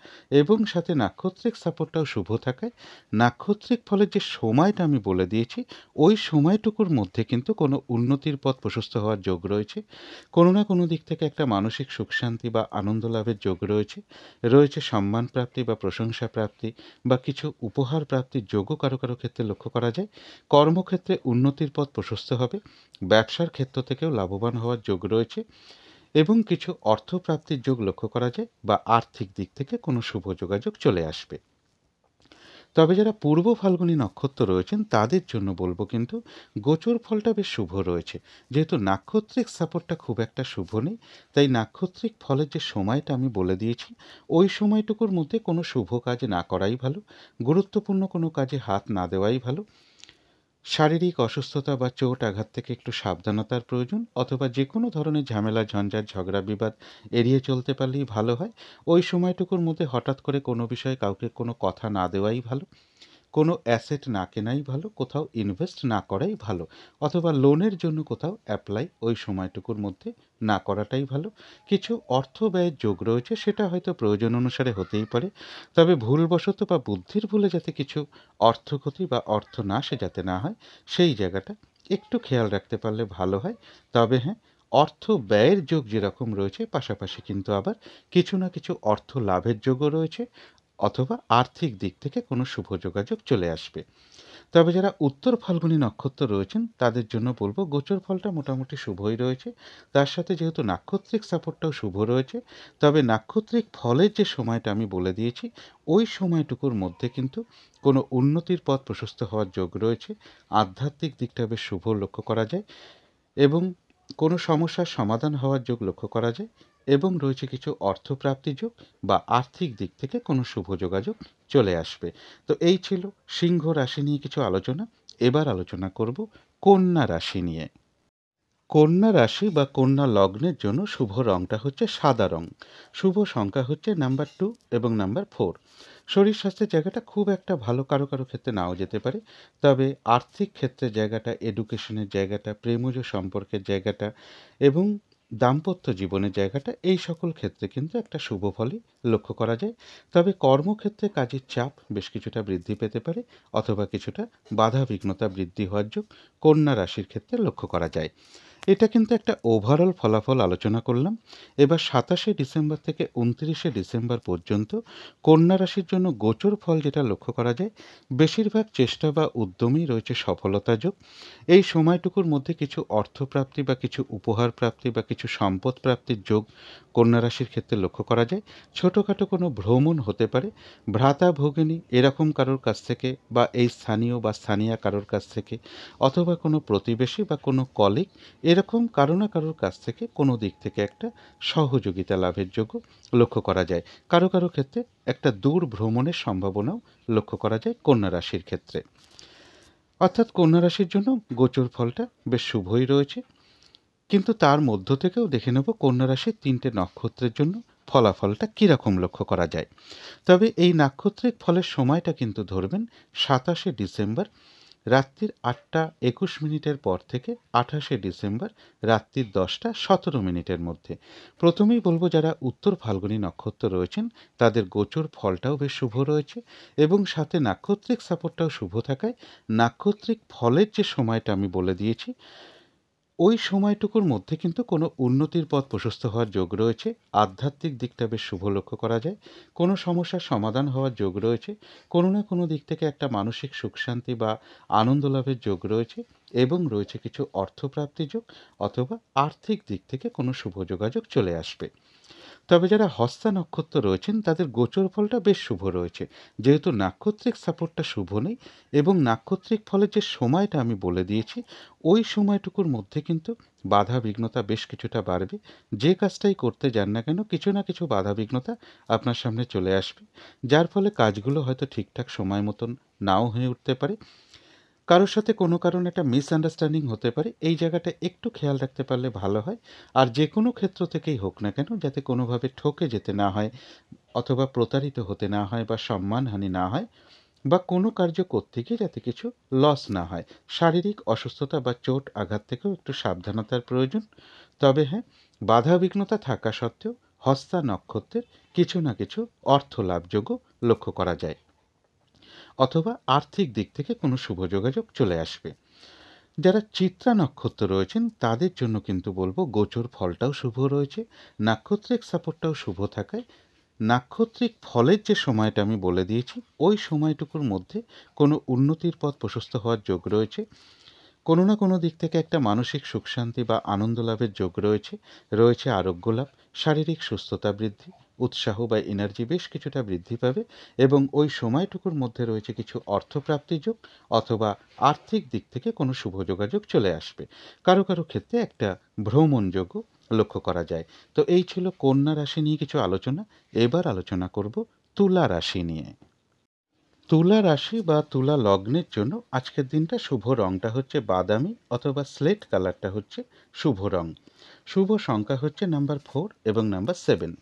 Speaker 1: এবং সাথে নাক্ষত্রিক সাপোর্টটাও শুভ থাকায় নাক্ষত্রিক ফলের যে সময়টা আমি বলে দিয়েছি, ওই সময়টুকুর মধ্যে কিন্তু কোনো উন্নতির পথ প্রশস্ত হওয়ার যোগ রয়েছে। কোনো না কোনো দিক থেকে একটা মানসিক সুখ শান্তি বা আনন্দ লাভের যোগ রয়েছে। রয়েছে সম্মান প্রাপ্তি বা প্রশংসা প্রাপ্তি বা কিছু উপহার প্রাপ্তির যোগও কারো কারো ক্ষেত্রে লক্ষ্য করা যায়। কর্মক্ষেত্রে উন্নতির পথ প্রশস্ত হবে। ব্যবসার ক্ষেত্র থেকেও লাভবান হওয়ার যোগ রয়েছে এবং কিছু অর্থপ্রাপ্তির যোগ লক্ষ্য করা যায় বা আর্থিক দিক থেকে কোনো শুভ যোগাযোগ চলে আসবে। তবে যারা পূর্ব ফাল্গুনী নক্ষত্র রয়েছেন তাদের জন্য বলবো কিন্তু গোচর ফলটা বেশ শুভ রয়েছে। যেহেতু নাক্ষত্রিক সাপোর্টটা খুব একটা শুভ নেই, তাই নাক্ষত্রিক ফলের যে সময়টা আমি বলে দিয়েছি, ওই সময়টুকুর মধ্যে কোনো শুভ কাজ না করাই ভালো। গুরুত্বপূর্ণ কোনো কাজে হাত না দেওয়াই ভালো। শারীরিক অসুস্থতা বা চোট আঘাত থেকে একটু সাবধানতার প্রয়োজন, অথবা যে কোনো ধরনের ঝামেলা ঝঞ্ঝাট ঝগড়া বিবাদ এড়িয়ে চলতে পারলেই ভালো হয়। ওই সময়টুকুর মধ্যে হঠাৎ করে কোনো বিষয়ে কাউকে কোনো কথা না দেওয়াই ভালো। কোনো অ্যাসেট না কেনাই ভালো, কোথাও ইনভেস্ট না করাই ভালো, অথবা লোনের জন্য কোথাও অ্যাপ্লাই ওই সময়টুকুর মধ্যে না করাটাই ভালো। কিছু অর্থ ব্যয়ের যোগ রয়েছে, সেটা হয়তো প্রয়োজন অনুসারে হতেই পারে, তবে ভুলবশত বা বুদ্ধির ভুলে যাতে কিছু অর্থক্ষতি বা অর্থনাশে যাতে না হয়, সেই জায়গাটা একটু খেয়াল রাখতে পারলে ভালো হয়। তবে হ্যাঁ, অর্থ ব্যয়ের যোগ যেরকম রয়েছে, পাশাপাশি কিন্তু আবার কিছু না কিছু অর্থ লাভের যোগও রয়েছে, অথবা আর্থিক দিক থেকে কোনো শুভ যোগাযোগ চলে আসবে। তবে যারা উত্তর ফাল্গুনী নক্ষত্র রয়েছেন তাদের জন্য বলব গোচর ফলটা মোটামুটি শুভই রয়েছে। তার সাথে যেহেতু নাক্ষত্রিক সাপোর্টটাও শুভ রয়েছে, তবে নাক্ষত্রিক ফলের যে সময়টা আমি বলে দিয়েছি, ওই সময়টুকুর মধ্যে কিন্তু কোনো উন্নতির পথ প্রশস্ত হওয়ার যোগ রয়েছে। আধ্যাত্মিক দিকটা বেশ শুভ লক্ষ্য করা যায় এবং কোনো সমস্যার সমাধান হওয়ার যোগ লক্ষ্য করা যায় এবং রয়েছে কিছু অর্থপ্রাপ্তির যোগ বা আর্থিক দিক থেকে কোনো শুভ যোগাযোগ চলে আসবে। তো এই ছিল সিংহ রাশি নিয়ে কিছু আলোচনা। এবার আলোচনা করব কন্যা রাশি নিয়ে। কন্যা রাশি বা কন্যা লগ্নের জন্য শুভ রংটা হচ্ছে সাদা রং। শুভ সংখ্যা হচ্ছে নাম্বার 2 এবং নাম্বার 4। শরীর স্বাস্থ্যের জায়গাটা খুব একটা ভালো, কারো কারো ক্ষেত্রে নাও যেতে পারে। তবে আর্থিক ক্ষেত্রের জায়গাটা, এডুকেশনের জায়গাটা, প্রেমজ সম্পর্কের জায়গাটা এবং দাম্পত্য জীবনের জায়গাটা, এই সকল ক্ষেত্রে কিন্তু একটা শুভ ফলই লক্ষ্য করা যায়। তবে কর্মক্ষেত্রে কাজের চাপ বেশ কিছুটা বৃদ্ধি পেতে পারে, অথবা কিছুটা বাধা বিঘ্নতা বৃদ্ধি হওয়ার যোগ কন্যা রাশির ক্ষেত্রে লক্ষ্য করা যায়। এটা কিন্তু একটা ওভারঅল ফলাফল আলোচনা করলাম। এবার ২৭শে ডিসেম্বর থেকে ২৯শে ডিসেম্বর পর্যন্ত কন্যা রাশির জন্য গোচর ফল যেটা লক্ষ্য করা যায়, বেশিরভাগ চেষ্টা বা উদ্যমেই রয়েছে সফলতা যোগ। এই সময়টুকুর মধ্যে কিছু অর্থপ্রাপ্তি বা কিছু উপহার প্রাপ্তি বা কিছু সম্পদ প্রাপ্তির যোগ কন্যা রাশির ক্ষেত্রে লক্ষ্য করা যায়। ছোটোখাটো কোনো ভ্রমণ হতে পারে, ভ্রাতা ভগিনী এরকম কারোর কাছ থেকে, বা এই স্থানীয় বা স্থানীয়া কারোর কাছ থেকে, অথবা কোনো প্রতিবেশী বা কোনো কলিগ, এরকম কারো না কারোর কাছ থেকে কোনো দিক থেকে একটা সহযোগিতা লাভের যোগ্য লক্ষ্য করা যায়। কারো কারো ক্ষেত্রে একটা দূর ভ্রমণের সম্ভাবনাও লক্ষ্য করা যায় কন্যা রাশির ক্ষেত্রে। অর্থাৎ কন্যা রাশির জন্য গোচর ফলটা বেশ শুভই রয়েছে। কিন্তু তার মধ্য থেকেও দেখে নেব কন্যা রাশির ৩টে নক্ষত্রের জন্য ফলাফলটা কীরকম লক্ষ্য করা যায়। তবে এই নাক্ষত্রিক ফলের সময়টা কিন্তু ধরবেন ২৭শে ডিসেম্বর রাত্রির ৮টা ২১ মিনিটের পর থেকে ২৮শে ডিসেম্বর রাত্রির ১০টা ১৭ মিনিটের মধ্যে। প্রথমেই বলবো, যারা উত্তর ফাল্গুনী নক্ষত্র রয়েছেন তাদের গোচর ফলটাও বেশ শুভ রয়েছে, এবং সাথে নাক্ষত্রিক সাপোর্টটাও শুভ থাকায় নাক্ষত্রিক ফলের যে সময়টা আমি বলে দিয়েছি, ওই সময়টুকুর মধ্যে কিন্তু কোনো উন্নতির পথ প্রশস্ত হওয়ার যোগ রয়েছে। আধ্যাত্মিক দিকটা বেশ শুভ লক্ষ্য করা যায়। কোনো সমস্যার সমাধান হওয়ার যোগ রয়েছে। কোনো না কোনো দিক থেকে একটা মানসিক সুখ শান্তি বা আনন্দ লাভের যোগ রয়েছে, এবং রয়েছে কিছু অর্থপ্রাপ্তি যোগ, অথবা আর্থিক দিক থেকে কোনো শুভ যোগাযোগ চলে আসবে। তবে যারা হস্তা নক্ষত্র রয়েছেন তাদের গোচর ফলটা বেশ শুভ রয়েছে, যেহেতু নাক্ষত্রিক সাপোর্টটা শুভ নেই, এবং নাক্ষত্রিক ফলের যে সময়টা আমি বলে দিয়েছি, ওই সময়টুকুর মধ্যে কিন্তু বাধা বিঘ্নতা বেশ কিছুটা বাড়বে। যে কাজটাই করতে যান না কেন, কিছু না কিছু বাধা বিঘ্নতা আপনার সামনে চলে আসবে, যার ফলে কাজগুলো হয়তো ঠিকঠাক সময় মতন নাও হয়ে উঠতে পারে। কারোর সাথে কোনো কারণে একটা মিসআন্ডারস্ট্যান্ডিং হতে পারে, এই জায়গাটা একটু খেয়াল রাখতে পারলে ভালো হয়। আর যে কোনো ক্ষেত্র থেকেই হোক না কেন, যাতে কোনোভাবে ঠকে যেতে না হয়, অথবা প্রতারিত হতে না হয়, বা সম্মানহানি না হয়, বা কোনো কার্য করতে গিয়ে যাতে কিছু লস না হয়। শারীরিক অসুস্থতা বা চোট আঘাত থেকেও একটু সাবধানতার প্রয়োজন। তবে হ্যাঁ, বাধা বিঘ্নতা থাকা সত্ত্বেও হস্তা নক্ষত্রের কিছু না কিছু অর্থ লাভযোগ্য লক্ষ্য করা যায়, অথবা আর্থিক দিক থেকে কোনো শুভ যোগাযোগ চলে আসবে। যারা চিত্রা নক্ষত্র রয়েছেন তাদের জন্য কিন্তু বলবো গোচর ফলটাও শুভ রয়েছে, নাক্ষত্রিক সাপোর্টটাও শুভ থাকায় নাক্ষত্রিক ফলের যে সময়টা আমি বলে দিয়েছি, ওই সময়টুকুর মধ্যে কোনো উন্নতির পথ প্রশস্ত হওয়ার যোগ রয়েছে। কোনো না কোনো দিক থেকে একটা মানসিক সুখ শান্তি বা আনন্দ লাভের যোগ রয়েছে। রয়েছে আরোগ্য লাভ, শারীরিক সুস্থতা বৃদ্ধি, উৎসাহ বা এনার্জি বেশ কিছুটা বৃদ্ধি পাবে, এবং ওই সময়টুকুর মধ্যে রয়েছে কিছু অর্থপ্রাপ্তি যোগ, অথবা আর্থিক দিক থেকে কোনো শুভ যোগাযোগ চলে আসবে। কারো কারো ক্ষেত্রে একটা ভ্রমণ যোগও লক্ষ্য করা যায়। তো এই ছিল কন্যা রাশি নিয়ে কিছু আলোচনা। এবার আলোচনা করব তুলা রাশি নিয়ে। তুলা রাশি বা তুলা লগ্নের জন্য আজকের দিনটা শুভ রংটা হচ্ছে বাদামি, অথবা স্লেট কালারটা হচ্ছে শুভ রং। শুভ সংখ্যা হচ্ছে নাম্বার 4 এবং নাম্বার 7।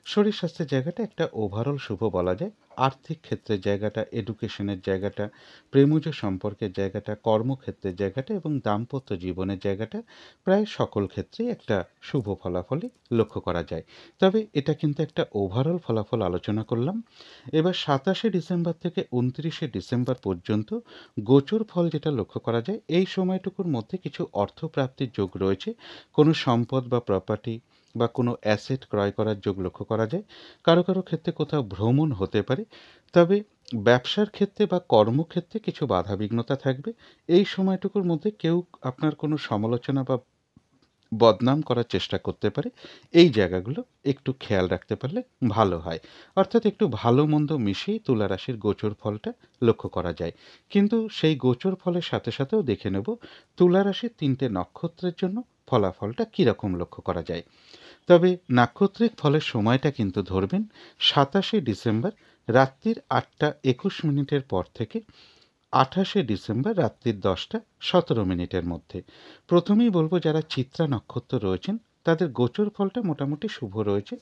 Speaker 1: শরীর স্বাস্থ্যের জায়গাটা একটা ওভারঅল শুভ বলা যায়। আর্থিক ক্ষেত্রের জায়গাটা, এডুকেশনের জায়গাটা, প্রেমজ সম্পর্কের জায়গাটা, কর্মক্ষেত্রের জায়গাটা এবং দাম্পত্য জীবনের জায়গাটা, প্রায় সকল ক্ষেত্রেই একটা শুভ ফলাফলই লক্ষ্য করা যায়। তবে এটা কিন্তু একটা ওভারঅল ফলাফল আলোচনা করলাম। এবার ২৭শে ডিসেম্বর থেকে ২৯শে ডিসেম্বর পর্যন্ত গোচর ফল যেটা লক্ষ্য করা যায়, এই সময়টুকুর মধ্যে কিছু অর্থপ্রাপ্তির যোগ রয়েছে। কোনো সম্পদ বা প্রপার্টি বা কোনো অ্যাসেট ক্রয় করার যোগ লক্ষ্য করা যায়। কারো কারো ক্ষেত্রে কোথাও ভ্রমণ হতে পারে। তবে ব্যবসার ক্ষেত্রে বা কর্মক্ষেত্রে কিছু বাধাবিঘ্নতা থাকবে। এই সময়টুকুর মধ্যে কেউ আপনার কোনো সমালোচনা বা বদনাম করার চেষ্টা করতে পারে। এই জায়গাগুলো একটু খেয়াল রাখতে পারলে ভালো হয়। অর্থাৎ একটু ভালো মন্দ মিশিয়েই তুলা রাশির গোচর ফলটা লক্ষ্য করা যায়। কিন্তু সেই গোচর ফলের সাথে সাথেও দেখে নেব তুলা রাশির ৩টে নক্ষত্রের জন্য ফলাফলটা কীরকম লক্ষ্য করা যায়। তবে নাক্ষত্রিক ফলের সময়টা কিন্তু ধরবেন ২৭শে ডিসেম্বর রাত্রির ৮টা ২১ মিনিটের পর থেকে ২৮শে ডিসেম্বর রাত্রির ১০টা ১৭ মিনিটের মধ্যে। প্রথমেই বলবো, যারা চিত্রা নক্ষত্র রয়েছেন তাদের গোচর ফলটা মোটামুটি শুভ রয়েছে।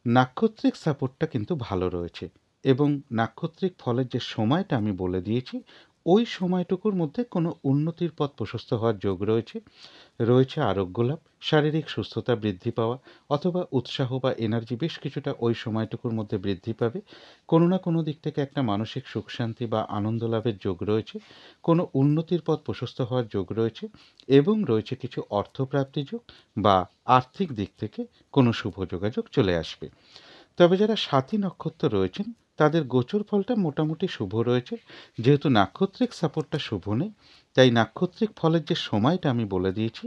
Speaker 1: নাক্ষত্রিক সাপোর্টটা কিন্তু ভালো রয়েছে। এবং নাক্ষত্রিক ফলের যে সময়টা আমি বলে দিয়েছি, ওই সময়টুকুর মধ্যে কোনো উন্নতির পথ প্রশস্ত হওয়ার যোগ রয়েছে। রয়েছে আরোগ্য লাভ, শারীরিক সুস্থতা বৃদ্ধি পাওয়া অথবা উৎসাহ বা এনার্জি বেশ কিছুটা ওই সময়টুকুর মধ্যে বৃদ্ধি পাবে। কোনো না কোনো দিক থেকে একটা মানসিক সুখ শান্তি বা আনন্দ লাভের যোগ রয়েছে। কোনো উন্নতির পথ প্রশস্ত হওয়ার যোগ রয়েছে এবং রয়েছে কিছু অর্থপ্রাপ্তি যোগ বা আর্থিক দিক থেকে কোনো শুভ যোগাযোগ চলে আসবে। তবে যারা স্বাতী নক্ষত্র রয়েছেন তাদের গোচর ফলটা মোটামুটি শুভ রয়েছে। যেহেতু নাক্ষত্রিক সাপোর্টটা শুভ নেই, তাই নাক্ষত্রিক ফলের যে সময়টা আমি বলে দিয়েছি,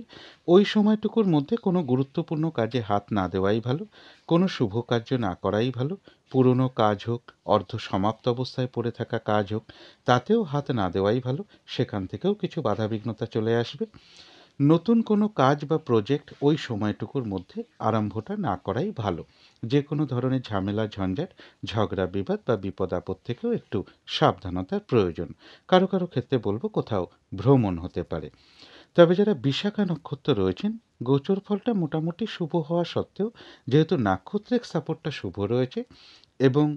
Speaker 1: ওই সময়টুকুর মধ্যে কোনো গুরুত্বপূর্ণ কাজে হাত না দেওয়াই ভালো, কোনো শুভ কার্য না করাই ভালো। পুরনো কাজ হোক, অর্ধ সমাপ্ত অবস্থায় পড়ে থাকা কাজ হোক, তাতেও হাত না দেওয়াই ভালো। সেখান থেকেও কিছু বাধাবিঘ্নতা চলে আসবে। নতুন কোনো কাজ বা প্রজেক্ট ওই সময়টুকুর মধ্যে আরম্ভটা না করাই ভালো। যে কোনো ধরনের ঝামেলা ঝঞ্ঝাট, ঝগড়া বিবাদ বা বিপদ আপদ থেকেও একটু সাবধানতার প্রয়োজন। কারো কারো ক্ষেত্রে বলবো কোথাও ভ্রমণ হতে পারে। তবে যারা বিশাখা নক্ষত্র রয়েছেন, গোচর ফলটা মোটামুটি শুভ হওয়া সত্ত্বেও যেহেতু নাক্ষত্রিক সাপোর্টটা শুভ রয়েছে এবং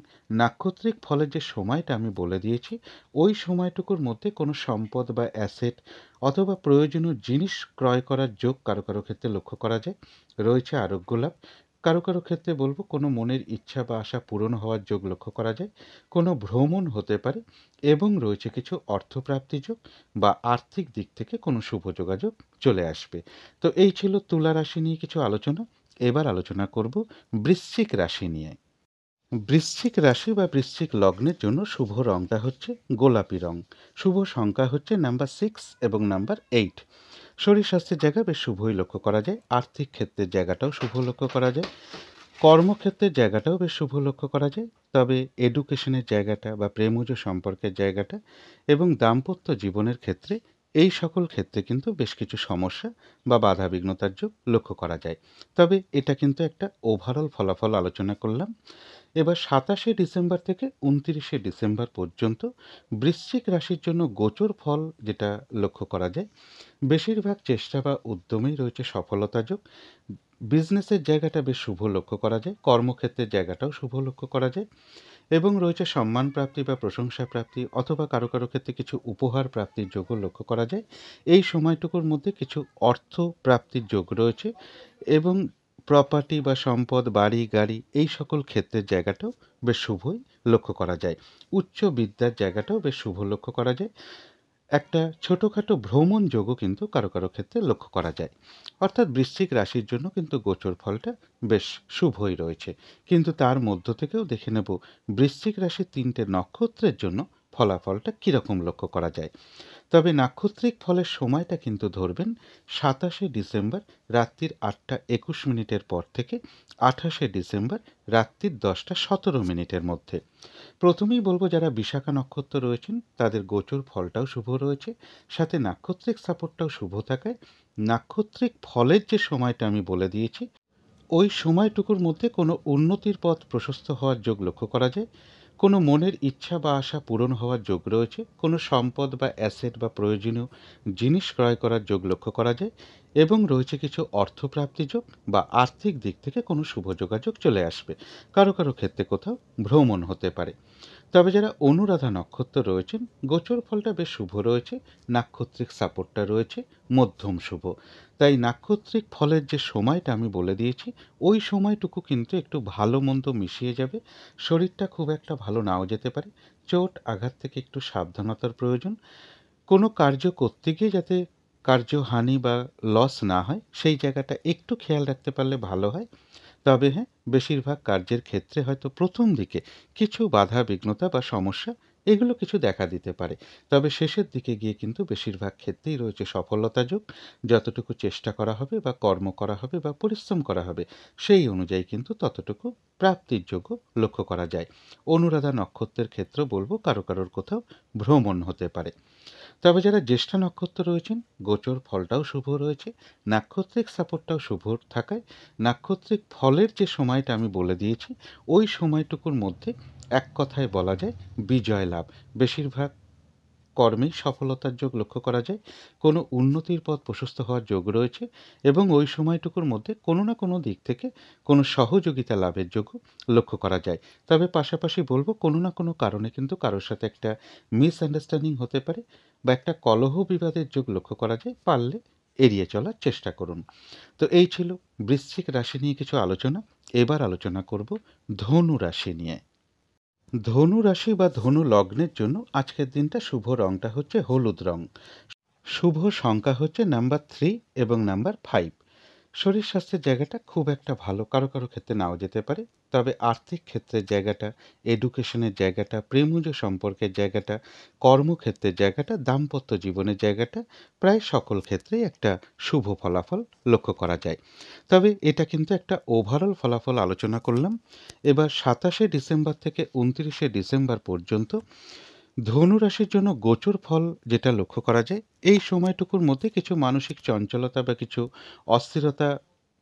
Speaker 1: নাক্ষত্রিক ফলের যে সময়টা আমি বলে দিয়েছি, ওই সময়টুকুর মধ্যে কোনো সম্পদ বা অ্যাসেট অথবা প্রয়োজনীয় জিনিস ক্রয় করার যোগ কারো কারো ক্ষেত্রে লক্ষ্য করা যায়। রয়েছে আরোগ্য লাভ, কারো কারো ক্ষেত্রে বলবো কোনো মনের ইচ্ছা বা আশা পূরণ হওয়ার যোগ লক্ষ্য করা যায়। কোনো ভ্রমণ হতে পারে এবং রয়েছে কিছু অর্থপ্রাপ্তি যোগ বা আর্থিক দিক থেকে কোনো শুভ যোগাযোগ চলে আসবে। তো এই ছিল তুলা রাশি নিয়ে কিছু আলোচনা। এবার আলোচনা করব বৃশ্চিক রাশি নিয়ে। বৃশ্চিক রাশি বা বৃশ্চিক লগ্নের জন্য শুভ রংটা হচ্ছে গোলাপি রং। শুভ সংখ্যা হচ্ছে নাম্বার 6 এবং নাম্বার 8। শরীর স্বাস্থ্যের জায়গা বেশ শুভই লক্ষ্য করা যায়। আর্থিক ক্ষেত্রের জায়গাটাও শুভ লক্ষ্য করা যায়। কর্মক্ষেত্রের জায়গাটাও বেশ শুভ লক্ষ্য করা যায়। তবে এডুকেশনের জায়গাটা বা প্রেমজ সম্পর্কের জায়গাটা এবং দাম্পত্য জীবনের ক্ষেত্রে এই সকল ক্ষেত্রে কিন্তু বেশ কিছু সমস্যা বা বাধাবিঘ্নতার যোগ লক্ষ্য করা যায়। তবে এটা কিন্তু একটা ওভারঅল ফলাফল আলোচনা করলাম। এবার 27শে ডিসেম্বর থেকে 29শে ডিসেম্বর পর্যন্ত বৃশ্চিক রাশির জন্য গোচর ফল যেটা লক্ষ্য করা যায়, বেশিরভাগ চেষ্টা বা উদ্যমেই রয়েছে সফলতা যোগ। বিজনেসের জায়গাটা বেশ শুভ লক্ষ্য করা যায়, কর্মক্ষেত্রের জায়গাটাও শুভ লক্ষ্য করা যায় এবং রয়েছে সম্মান প্রাপ্তি বা প্রশংসা প্রাপ্তি অথবা কারো কারো ক্ষেত্রে কিছু উপহার প্রাপ্তির যোগও লক্ষ্য করা যায়। এই সময়টুকুর মধ্যে কিছু অর্থ প্রাপ্তির যোগ রয়েছে এবং প্রপার্টি বা সম্পদ, বাড়ি গাড়ি এই সকল ক্ষেত্রের জায়গাটাও বেশ শুভই লক্ষ্য করা যায়। উচ্চ বিদ্যার জায়গাটাও বেশ শুভ লক্ষ্য করা যায়। একটা ছোটোখাটো ভ্রমণ যোগও কিন্তু কারো কারো ক্ষেত্রে লক্ষ্য করা যায়। অর্থাৎ বৃশ্চিক রাশির জন্য কিন্তু গোচর ফলটা বেশ শুভই রয়েছে। কিন্তু তার মধ্য থেকেও দেখে নেব বৃশ্চিক রাশির 3টে নক্ষত্রের জন্য ফলাফলটা কীরকম লক্ষ্য করা যায়। তবে নাক্ষত্রিক ফলের সময়টা কিন্তু ধরবেন 27শে ডিসেম্বর রাত্রির 8টা 21 মিনিটের পর থেকে 28শে ডিসেম্বর রাত্রির 10টা 17 মিনিটের মধ্যে। প্রথমেই বলবো যারা বিশাখা নক্ষত্র রয়েছেন তাদের গোচর ফলটাও শুভ রয়েছে, সাথে নাক্ষত্রিক সাপোর্টটাও শুভ থাকায় নাক্ষত্রিক ফলের যে সময়টা আমি বলে দিয়েছি, ওই সময়টুকুর মধ্যে কোনো উন্নতির পথ প্রশস্ত হওয়ার যোগ লক্ষ্য করা যায়। কোনো মনের ইচ্ছা বা আশা পূরণ হওয়ার যোগ রয়েছে। কোনো সম্পদ বা অ্যাসেট বা প্রয়োজনীয় জিনিস ক্রয় করার যোগ লক্ষ্য করা যায় এবং রয়েছে কিছু অর্থপ্রাপ্তি যোগ বা আর্থিক দিক থেকে কোনো শুভ যোগাযোগ চলে আসবে। কারো কারো ক্ষেত্রে কোথাও ভ্রমণ হতে পারে। তবে যারা অনুরাধা নক্ষত্র রয়েছেন, গোচর ফলটা বেশ শুভ রয়েছে। নাক্ষত্রিক সাপোর্টটা রয়েছে মধ্যম শুভ। তাই নাক্ষত্রিক ফলের যে সময়টা আমি বলে দিয়েছি, ওই সময়টুকু কিন্তু একটু ভালো মন্দ মিশিয়ে যাবে। শরীরটা খুব একটা ভালো নাও যেতে পারে। চোট আঘাত থেকে একটু সাবধানতার প্রয়োজন। কোনো কার্য করতে গিয়ে যাতে কার্যহানি বা লস না হয়, সেই জায়গাটা একটু খেয়াল রাখতে পারলে ভালো হয়। তবে হ্যাঁ, বেশিরভাগ কার্যের ক্ষেত্রে হয়তো প্রথম দিকে কিছু বাধা বিঘ্নতা বা সমস্যা এগুলো কিছু দেখা দিতে পারে। তবে শেষের দিকে গিয়ে কিন্তু বেশিরভাগ ক্ষেত্রেই রয়েছে সফলতা যোগ। যতটুকু চেষ্টা করা হবে বা কর্ম করা হবে বা পরিশ্রম করা হবে, সেই অনুযায়ী কিন্তু ততটুকু প্রাপ্তির যোগ্য লক্ষ্য করা যায়। অনুরাধা নক্ষত্রের ক্ষেত্রে বলবো কারো কারোর কোথাও ভ্রমণ হতে পারে। তবে যারা জ্যেষ্ঠা নক্ষত্র রয়েছেন, গোচর ফলটাও শুভ রয়েছে। নাক্ষত্রিক সাপোর্টটাও শুভ থাকায় নাক্ষত্রিক ফলের যে সময়টা আমি বলে দিয়েছি, ওই সময়টুকুর মধ্যে এক কথায় বলা যায় বিজয় লাভ। বেশিরভাগ কর্মেই সফলতার যোগ লক্ষ্য করা যায়, কোনো উন্নতির পথ প্রশস্ত হওয়ার যোগ রয়েছে এবং ওই সময়টুকুর মধ্যে কোনো না কোনো দিক থেকে কোনো সহযোগিতা লাভের যোগও লক্ষ্য করা যায়। তবে পাশাপাশি বলবো, কোনো না কোনো কারণে কিন্তু কারোর সাথে একটা মিসআন্ডারস্ট্যান্ডিং হতে পারে বা একটা কলহ বিবাদের যোগ লক্ষ্য করা যায়, পারলে এড়িয়ে চলার চেষ্টা করুন। তো এই ছিল বৃশ্চিক রাশি নিয়ে কিছু আলোচনা। এবার আলোচনা করব ধনু রাশি নিয়ে। ধনু রাশি বা ধনু লগ্নের জন্য আজকের দিনটা শুভ রংটা হচ্ছে হলুদ রং। শুভ সংখ্যা হচ্ছে নাম্বার 3 এবং নাম্বার 5। শরীর স্বাস্থ্যের জায়গাটা খুব একটা ভালো, কারো কারো ক্ষেত্রে নাও যেতে পারে। তবে আর্থিক ক্ষেত্রের জায়গাটা, এডুকেশনের জায়গাটা, প্রেমজ সম্পর্কের জায়গাটা, কর্মক্ষেত্রের জায়গাটা, দাম্পত্য জীবনের জায়গাটা, প্রায় সকল ক্ষেত্রেই একটা শুভ ফলাফল লক্ষ্য করা যায়। তবে এটা কিন্তু একটা ওভারঅল ফলাফল আলোচনা করলাম। এবার 27শে ডিসেম্বর থেকে 29শে ডিসেম্বর পর্যন্ত ধনু রাশির জন্য গোচর ফল যেটা লক্ষ্য করা যায়, এই সময়টুকুর মধ্যে কিছু মানসিক চঞ্চলতা বা কিছু অস্থিরতা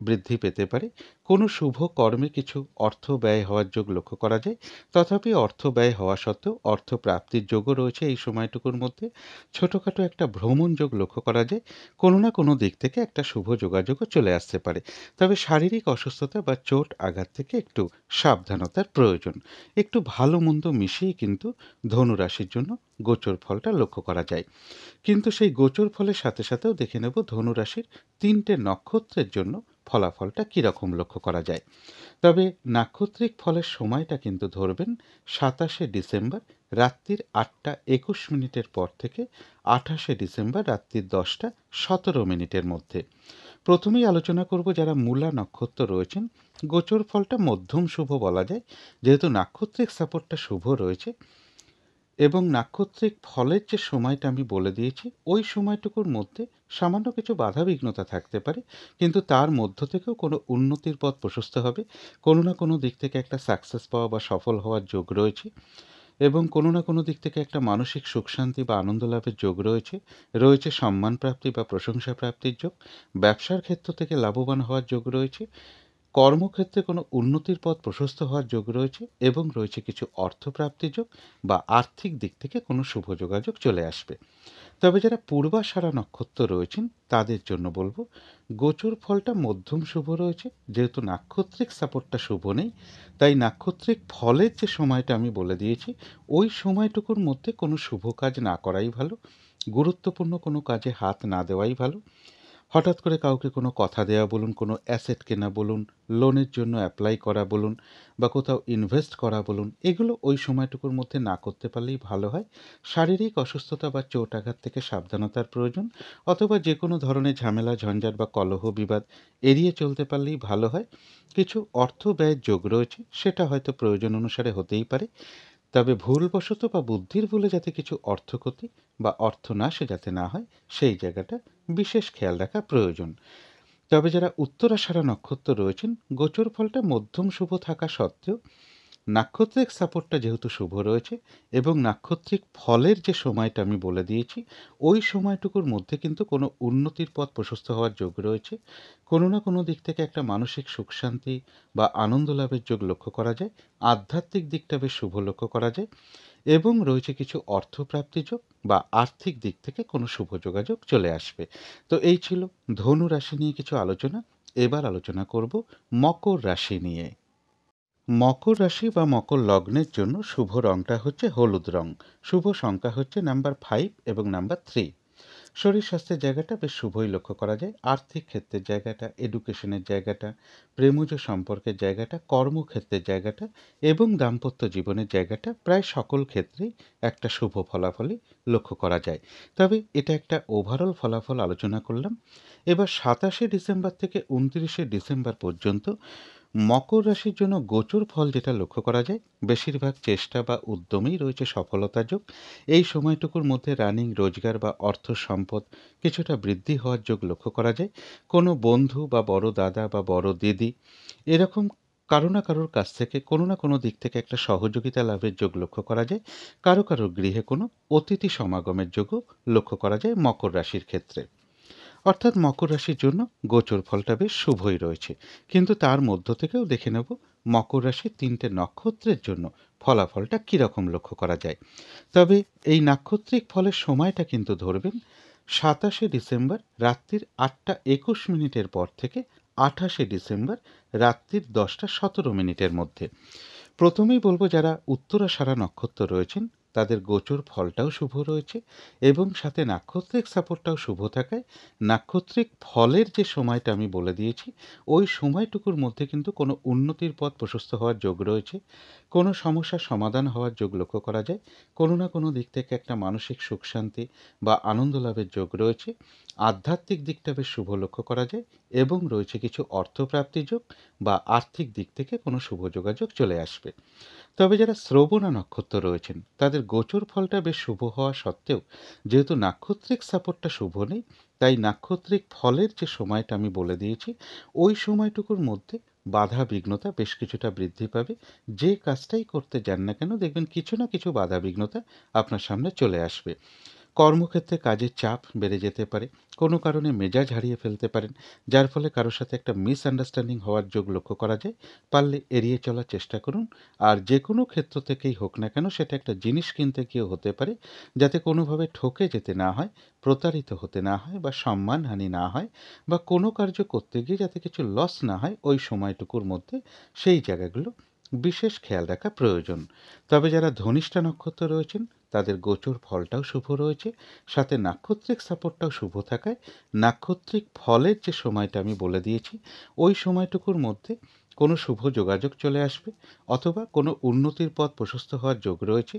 Speaker 1: বৃদ্ধি পেতে পারে। কোনো শুভ কর্মে কিছু অর্থ ব্যয় হওয়ার যোগ লক্ষ্য করা যায়। তথাপি অর্থ ব্যয় হওয়া সত্ত্বেও অর্থ প্রাপ্তির যোগও রয়েছে এই সময়টুকুর মধ্যে। ছোটোখাটো একটা ভ্রমণ যোগ লক্ষ্য করা যায়। কোনো না কোনো দিক থেকে একটা শুভ যোগাযোগও চলে আসতে পারে। তবে শারীরিক অসুস্থতা বা চোট আঘাত থেকে একটু সাবধানতার প্রয়োজন। একটু ভালো মন্দ মিশিয়েই কিন্তু ধনু রাশির জন্য গোচর ফলটা লক্ষ্য করা যায়। কিন্তু সেই গোচর ফলের সাথে সাথেও দেখে নেব ধনু রাশির 3টে নক্ষত্রের জন্য ফলাফলটা কীরকম লক্ষ্য করা যায়। তবে নাক্ষত্রিক ফলের সময়টা কিন্তু ধরবেন 27শে ডিসেম্বর রাত্রির 8টা 21 মিনিটের পর থেকে 28শে ডিসেম্বর রাত্রির 10টা 17 মিনিটের মধ্যে। প্রথমেই আলোচনা করব যারা মূলা নক্ষত্র রয়েছেন। গোচর ফলটা মধ্যম শুভ বলা যায়, যেহেতু নাক্ষত্রিক সাপোর্টটা শুভ রয়েছে এবং নাক্ষত্রিক ফলের যে সময়টা আমি বলে দিয়েছি, ওই সময়টুকুর মধ্যে সামান্য কিছু বাধাবিঘ্নতা থাকতে পারে, কিন্তু তার মধ্য থেকেও কোনো উন্নতির পথ প্রশস্ত হবে। কোনো না কোনো দিক থেকে একটা সাকসেস পাওয়া বা সফল হওয়ার যোগ রয়েছে এবং কোনো না কোনো দিক থেকে একটা মানসিক সুখ শান্তি বা আনন্দ লাভের যোগ রয়েছে। রয়েছে সম্মান প্রাপ্তি বা প্রশংসা প্রাপ্তির যোগ। ব্যবসার ক্ষেত্র থেকে লাভবান হওয়ার যোগ রয়েছে। কর্মক্ষেত্রে কোনো উন্নতির পথ প্রশস্ত হওয়ার যোগ রয়েছে এবং রয়েছে কিছু অর্থপ্রাপ্তির যোগ বা আর্থিক দিক থেকে কোনো শুভ যোগাযোগ চলে আসবে। তবে যারা পূর্বাষাঢ়া নক্ষত্র রয়েছেন তাদের জন্য বলবো, গোচর ফলটা মধ্যম শুভ রয়েছে। যেহেতু নাক্ষত্রিক সাপোর্টটা শুভ নেই, তাই নাক্ষত্রিক ফলের যে সময়টা আমি বলে দিয়েছি, ওই সময়টুকুর মধ্যে কোনো শুভ কাজ না করাই ভালো। গুরুত্বপূর্ণ কোনো কাজে হাত না দেওয়াই ভালো। হঠাৎ করে কাউকে কোনো কথা দেওয়া বলুন, কোনো অ্যাসেট কেনা বলুন, লোনের জন্য অ্যাপ্লাই করা বলুন বা কোথাও ইনভেস্ট করা বলুন, এগুলো ওই সময়টুকুর মধ্যে না করতে পারলেই ভালো হয়। শারীরিক অসুস্থতা বা চোট আঘাত থেকে সাবধানতার প্রয়োজন, অথবা যে কোনো ধরনের ঝামেলা ঝঞ্ঝাট বা কলহ বিবাদ এড়িয়ে চলতে পারলেই ভালো হয়। কিছু অর্থ ব্যয়ের যোগ রয়েছে, সেটা হয়তো প্রয়োজন অনুসারে হতেই পারে। তবে ভুলবশত বা বুদ্ধির ভুলে যাতে কিছু অর্থক্ষতি বা অর্থনাশে যাতে না হয়, সেই জায়গাটা বিশেষ খেয়াল রাখা প্রয়োজন। তবে যারা উত্তরাষাঢ়া নক্ষত্র রয়েছেন, গোচর ফলটা মধ্যম শুভ থাকা সত্ত্বেও নাক্ষত্রিক সাপোর্টটা যেহেতু শুভ রয়েছে এবং নাক্ষত্রিক ফলের যে সময়টা আমি বলে দিয়েছি, ওই সময়টুকুর মধ্যে কিন্তু কোনো উন্নতির পথ প্রশস্ত হওয়ার যোগ রয়েছে। কোনো না কোনো দিক থেকে একটা মানসিক সুখ শান্তি বা আনন্দ লাভের যোগ লক্ষ্য করা যায়। আধ্যাত্মিক দিকটা বেশ শুভ লক্ষ্য করা যায় এবং রয়েছে কিছু অর্থপ্রাপ্তি যোগ বা আর্থিক দিক থেকে কোনো শুভ যোগাযোগ চলে আসবে। তো এই ছিল ধনু রাশি নিয়ে কিছু আলোচনা। এবার আলোচনা করব মকর রাশি নিয়ে। মকর রাশি বা মকর লগ্নের জন্য শুভ রংটা হচ্ছে হলুদ রং। শুভ সংখ্যা হচ্ছে নাম্বার 5 এবং নাম্বার 3। শরীর স্বাস্থ্যের জায়গাটা বেশ শুভই লক্ষ্য করা যায়। আর্থিক ক্ষেত্রের জায়গাটা, এডুকেশনের জায়গাটা, প্রেমজ সম্পর্কের জায়গাটা, কর্মক্ষেত্রের জায়গাটা এবং দাম্পত্য জীবনের জায়গাটা, প্রায় সকল ক্ষেত্রেই একটা শুভ ফলাফলই লক্ষ্য করা যায়। তবে এটা একটা ওভারঅল ফলাফল আলোচনা করলাম। এবার 27শে ডিসেম্বর থেকে 29শে ডিসেম্বর পর্যন্ত মকর রাশির জন্য গোচর ফল যেটা লক্ষ্য করা যায়, বেশিরভাগ চেষ্টা বা উদ্যমেই রয়েছে সফলতা যোগ। এই সময়টুকুর মধ্যে রানিং রোজগার বা অর্থ সম্পদ কিছুটা বৃদ্ধি হওয়ার যোগ লক্ষ্য করা যায়। কোনো বন্ধু বা বড় দাদা বা বড় দিদি এরকম কারো না কারোর কাছ থেকে কোনো না কোনো দিক থেকে একটা সহযোগিতা লাভের যোগ লক্ষ্য করা যায়। কারো কারো গৃহে কোনো অতিথি সমাগমের যোগও লক্ষ্য করা যায় মকর রাশির ক্ষেত্রে। অর্থাৎ মকর রাশির জন্য গোচর ফলটা বেশ শুভই রয়েছে, কিন্তু তার মধ্য থেকেও দেখে নেব মকর রাশির ৩টে নক্ষত্রের জন্য ফলাফলটা কীরকম লক্ষ্য করা যায়। তবে এই নাক্ষত্রিক ফলের সময়টা কিন্তু ধরবেন ২৭শে ডিসেম্বর রাত্রির ৮টা ২১ মিনিটের পর থেকে ২৮শে ডিসেম্বর রাত্রির ১০টা ১৭ মিনিটের মধ্যে। প্রথমেই বলব, যারা উত্তরাষাঢ়া নক্ষত্র রয়েছেন তাদের গোচর ফলটাও শুভ রয়েছে এবং সাথে নাক্ষত্রিক সাপোর্টটাও শুভ থাকায় নাক্ষত্রিক ফলের যে সময়টা আমি বলে দিয়েছি ওই সময়টুকুর মধ্যে কিন্তু কোনো উন্নতির পথ প্রশস্ত হওয়ার যোগ রয়েছে, কোনো সমস্যার সমাধান হওয়ার যোগ লক্ষ্য করা যায়, কোনো না কোনো দিক থেকে একটা মানসিক সুখ শান্তি বা আনন্দ লাভের যোগ রয়েছে, আধ্যাত্মিক দিকটা বেশ শুভ লক্ষ্য করা যায় এবং রয়েছে কিছু অর্থপ্রাপ্তি যোগ বা আর্থিক দিক থেকে কোনো শুভ যোগাযোগ চলে আসবে। তবে যারা শ্রবণা নক্ষত্র রয়েছেন তাদের গোচর ফলটা বেশ শুভ হওয়া সত্ত্বেও যেহেতু নাক্ষত্রিক সাপোর্টটা শুভ নেই, তাই নাক্ষত্রিক ফলের যে সময়টা আমি বলে দিয়েছি ওই সময়টুকুর মধ্যে বাধা বিঘ্নতা বেশ কিছুটা বৃদ্ধি পাবে। যে কাজটাই করতে যান না কেন দেখবেন কিছু না কিছু বাধা বিঘ্নতা আপনার সামনে চলে আসবে। কর্মক্ষেত্রে কাজের চাপ বেড়ে যেতে পারে, কোনো কারণে মেজাজ হারিয়ে ফেলতে পারেন, যার ফলে কারোর সাথে একটা মিসআন্ডারস্ট্যান্ডিং হওয়ার যোগ লক্ষ্য করা যায়। পারলে এড়িয়ে চলার চেষ্টা করুন। আর যে কোনো ক্ষেত্র থেকেই হোক না কেন সেটা একটা জিনিস কিনতে গিয়েও হতে পারে, যাতে কোনোভাবে ঠকে যেতে না হয়, প্রতারিত হতে না হয় বা সম্মানহানি না হয় বা কোনো কার্য করতে গিয়ে যাতে কিছু লস না হয় ওই সময়টুকুর মধ্যে সেই জায়গাগুলো বিশেষ খেয়াল রাখা প্রয়োজন। তবে যারা ধনিষ্ঠা নক্ষত্র রয়েছেন তাদের গোচর ফলটাও শুভ রয়েছে, সাথে নাক্ষত্রিক সাপোর্টটাও শুভ থাকায় নাক্ষত্রিক ফলের যে সময়টা আমি বলে দিয়েছি ওই সময়টুকুর মধ্যে কোনো শুভ যোগাযোগ চলে আসবে অথবা কোনো উন্নতির পথ প্রশস্ত হওয়ার যোগ রয়েছে।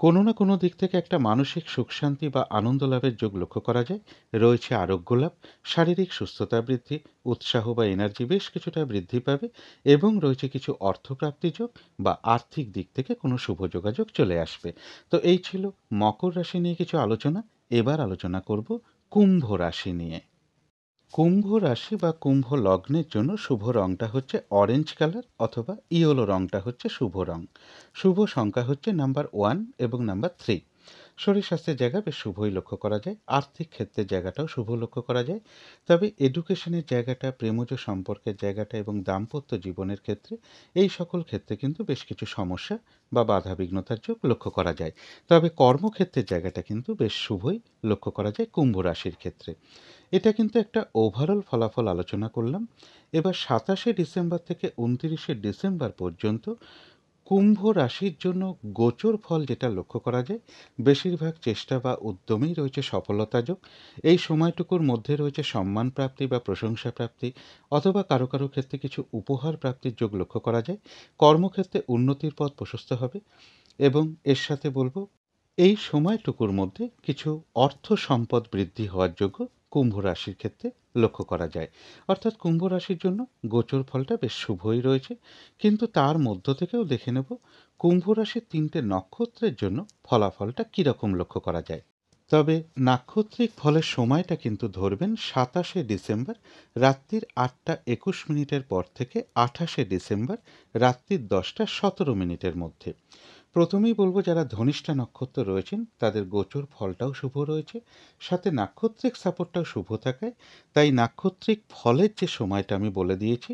Speaker 1: কোনো না কোনো দিক থেকে একটা মানসিক সুখ শান্তি বা আনন্দ লাভের যোগ লক্ষ্য করা যায়। রয়েছে আরোগ্য লাভ, শারীরিক সুস্থতা বৃদ্ধি, উৎসাহ বা এনার্জি বেশ কিছুটা বৃদ্ধি পাবে এবং রয়েছে কিছু অর্থপ্রাপ্তি যোগ বা আর্থিক দিক থেকে কোনো শুভ যোগাযোগ চলে আসবে। তো এই ছিল মকর রাশি নিয়ে কিছু আলোচনা। এবার আলোচনা করব কুম্ভ রাশি নিয়ে। কুম্ভ রাশি বা কুম্ভ লগ্নের জন্য শুভ রংটা হচ্ছে অরেঞ্জ কালার অথবা ইয়েলো রংটা হচ্ছে শুভ রং। শুভ সংখ্যা হচ্ছে নাম্বার 1 এবং নাম্বার 3। শরীর স্বাস্থ্যের জায়গা বেশ শুভই লক্ষ্য করা যায়, আর্থিক ক্ষেত্রের জায়গাটাও শুভ লক্ষ্য করা যায়। তবে এডুকেশনের জায়গাটা, প্রেমজ সম্পর্কের জায়গাটা এবং দাম্পত্য জীবনের ক্ষেত্রে এই সকল ক্ষেত্রে কিন্তু বেশ কিছু সমস্যা বা বাধা বিঘ্নতার যোগ লক্ষ্য করা যায়। তবে কর্মক্ষেত্রের জায়গাটা কিন্তু বেশ শুভই লক্ষ্য করা যায় কুম্ভ রাশির ক্ষেত্রে। এটা কিন্তু একটা ওভারঅল ফলাফল আলোচনা করলাম। এবার ২৭শে ডিসেম্বর থেকে ২৯শে ডিসেম্বর পর্যন্ত কুম্ভ রাশির জন্য গোচর ফল যেটা লক্ষ্য করা যায়, বেশিরভাগ চেষ্টা বা উদ্যমেই রয়েছে সফলতা যোগ। এই সময়টুকুর মধ্যে রয়েছে সম্মান প্রাপ্তি বা প্রশংসা প্রাপ্তি অথবা কারো কারো ক্ষেত্রে কিছু উপহার প্রাপ্তির যোগ লক্ষ্য করা যায়। কর্মক্ষেত্রে উন্নতির পথ প্রশস্ত হবে এবং এর সাথে বলব এই সময়টুকুর মধ্যে কিছু অর্থ সম্পদ বৃদ্ধি হওয়ার যোগ্য কুম্ভ রাশির ক্ষেত্রে লক্ষ্য করা যায়। অর্থাৎ কুম্ভ রাশির জন্য গোচর ফলটা বেশ শুভই রয়েছে, কিন্তু তার মধ্য থেকেও দেখে নেব কুম্ভ রাশির ৩টে নক্ষত্রের জন্য ফলাফলটা কীরকম লক্ষ্য করা যায়। তবে নাক্ষত্রিক ফলের সময়টা কিন্তু ধরবেন ২৭শে ডিসেম্বর রাত্রির ৮টা ২১ মিনিটের পর থেকে ২৮শে ডিসেম্বর রাত্রির ১০টা ১৭ মিনিটের মধ্যে। প্রথমেই বলব, যারা ধনিষ্ঠা নক্ষত্র রয়েছেন তাদের গোচর ফলটাও শুভ রয়েছে, সাথে নাক্ষত্রিক সাপোর্টটাও শুভ থাকায় তাই নাক্ষত্রিক ফলের যে সময়টা আমি বলে দিয়েছি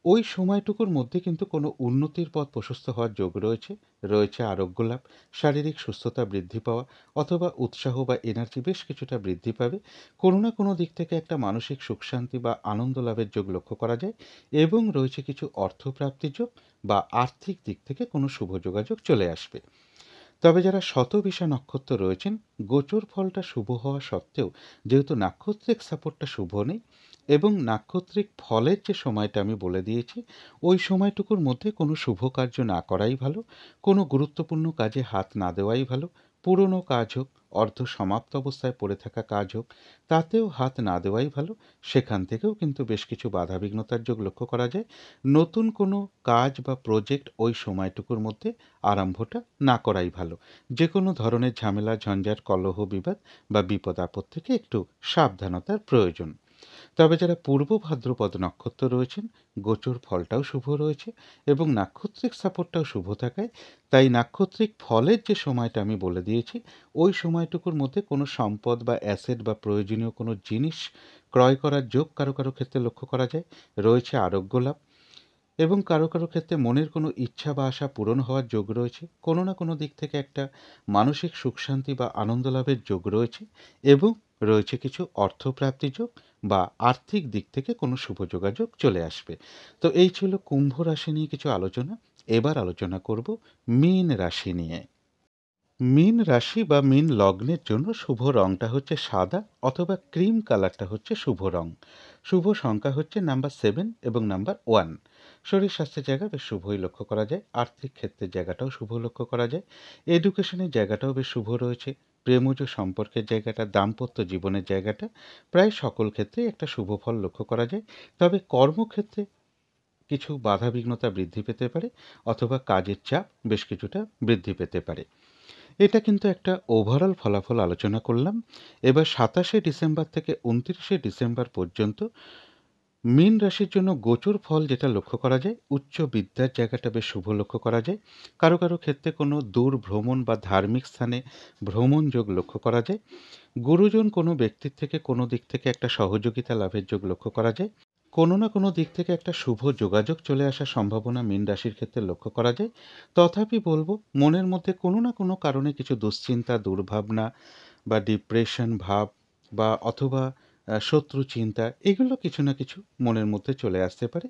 Speaker 1: ওই সময়টুকুর মধ্যে কিন্তু কোনো উন্নতির পথ প্রশস্ত হওয়ার যোগ রয়েছে। রয়েছে আরোগ্য লাভ, শারীরিক সুস্থতা বৃদ্ধি পাওয়া অথবা উৎসাহ বা এনার্জি বেশ কিছুটা বৃদ্ধি পাবে। কোনো না কোনো দিক থেকে একটা মানসিক সুখ শান্তি বা আনন্দ লাভের যোগ লক্ষ্য করা যায় এবং রয়েছে কিছু অর্থপ্রাপ্তির যোগ বা আর্থিক দিক থেকে কোনো শুভ যোগাযোগ চলে আসবে। তবে যারা শতবিশা নক্ষত্র রয়েছেন গোচর ফলটা শুভ হওয়া সত্ত্বেও যেহেতু নাক্ষত্রিক সাপোর্টটা শুভ নেই এবং নাক্ষত্রিক ফলের যে সময়টা আমি বলে দিয়েছি ওই সময়টুকুর মধ্যে কোনো শুভ কার্য না করাই ভালো, কোনো গুরুত্বপূর্ণ কাজে হাত না দেওয়াই ভালো। পুরনো কাজ হোক, অর্ধ সমাপ্ত অবস্থায় পড়ে থাকা কাজ হোক, তাতেও হাত না দেওয়াই ভালো। সেখান থেকেও কিন্তু বেশ কিছু বাধা বিঘ্নতার যোগ লক্ষ্য করা যায়। নতুন কোনো কাজ বা প্রজেক্ট ওই সময়টুকুর মধ্যে আরম্ভটা না করাই ভালো। যে কোনো ধরনের ঝামেলা, ঝঞ্ঝাট, কলহ, বিবাদ বা বিপদ আপদ থেকে একটু সাবধানতার প্রয়োজন। তবে যারা পূর্ব ভাদ্রপদ নক্ষত্র রয়েছেন, গোচর ফলটাও শুভ রয়েছে এবং নাক্ষত্রিক সাপোর্টটাও শুভ থাকায় তাই নাক্ষত্রিক ফলের যে সময়টা আমি বলে দিয়েছি, ওই সময়টুকুর মধ্যে কোনো সম্পদ বা অ্যাসেট বা প্রয়োজনীয় কোনো জিনিস ক্রয় করার যোগ কারো কারো ক্ষেত্রে লক্ষ্য করা যায়। রয়েছে আরোগ্য লাভ এবং কারো কারো ক্ষেত্রে মনের কোনো ইচ্ছা বা আশা পূরণ হওয়ার যোগ রয়েছে। কোনো না কোনো দিক থেকে একটা মানসিক সুখ শান্তি বা আনন্দ লাভের যোগ রয়েছে এবং রয়েছে কিছু অর্থপ্রাপ্তি যোগ বা আর্থিক দিক থেকে কোনো শুভ যোগাযোগ চলে আসবে। তো এই ছিল কুম্ভ রাশি নিয়ে কিছু আলোচনা। এবার আলোচনা করব মীন রাশি নিয়ে। মীন রাশি বা মীন লগ্নের জন্য শুভ রংটা হচ্ছে সাদা অথবা ক্রিম কালারটা হচ্ছে শুভ রং। শুভ সংখ্যা হচ্ছে নাম্বার 7 এবং নাম্বার 1। শরীর স্বাস্থ্যের জায়গা বেশ শুভই লক্ষ্য করা যায়। আর্থিক ক্ষেত্রের জায়গাটাও শুভ লক্ষ্য করা যায়। এডুকেশনের জায়গাটাও বেশ শুভ রয়েছে। প্রেমজ সম্পর্কের জায়গাটা, দাম্পত্য জীবনের জায়গাটা প্রায় সকল ক্ষেত্রেই একটা শুভ ফল লক্ষ্য করা যায়। তবে কর্মক্ষেত্রে কিছু বাধাবিঘ্নতা বৃদ্ধি পেতে পারে অথবা কাজের চাপ বেশ কিছুটা বৃদ্ধি পেতে পারে। এটা কিন্তু একটা ওভারঅল ফলাফল আলোচনা করলাম। এবার ২৭শে ডিসেম্বর থেকে ২৯শে ডিসেম্বর পর্যন্ত মীন রাশির জন্য গোচর ফল যেটা লক্ষ্য করা যায়, উচ্চ বিদ্যার জায়গাটা বেশ শুভ লক্ষ্য করা যায়। কারো কারো ক্ষেত্রে কোনো দূর ভ্রমণ বা ধার্মিক স্থানে ভ্রমণ যোগ লক্ষ্য করা যায়। গুরুজন কোনো ব্যক্তির থেকে কোনো দিক থেকে একটা সহযোগিতা লাভের যোগ লক্ষ্য করা যায়। কোনো না কোনো দিক থেকে একটা শুভ যোগাযোগ চলে আসার সম্ভাবনা মীন রাশির ক্ষেত্রে লক্ষ্য করা যায়। তথাপি বলবো, মনের মধ্যে কোনো না কোনো কারণে কিছু দুশ্চিন্তা, দুর্ভাবনা বা ডিপ্রেশন ভাব বা অথবা শত্রু চিন্তা, এগুলো কিছু না কিছু মনের মধ্যে চলে আসতে পারে।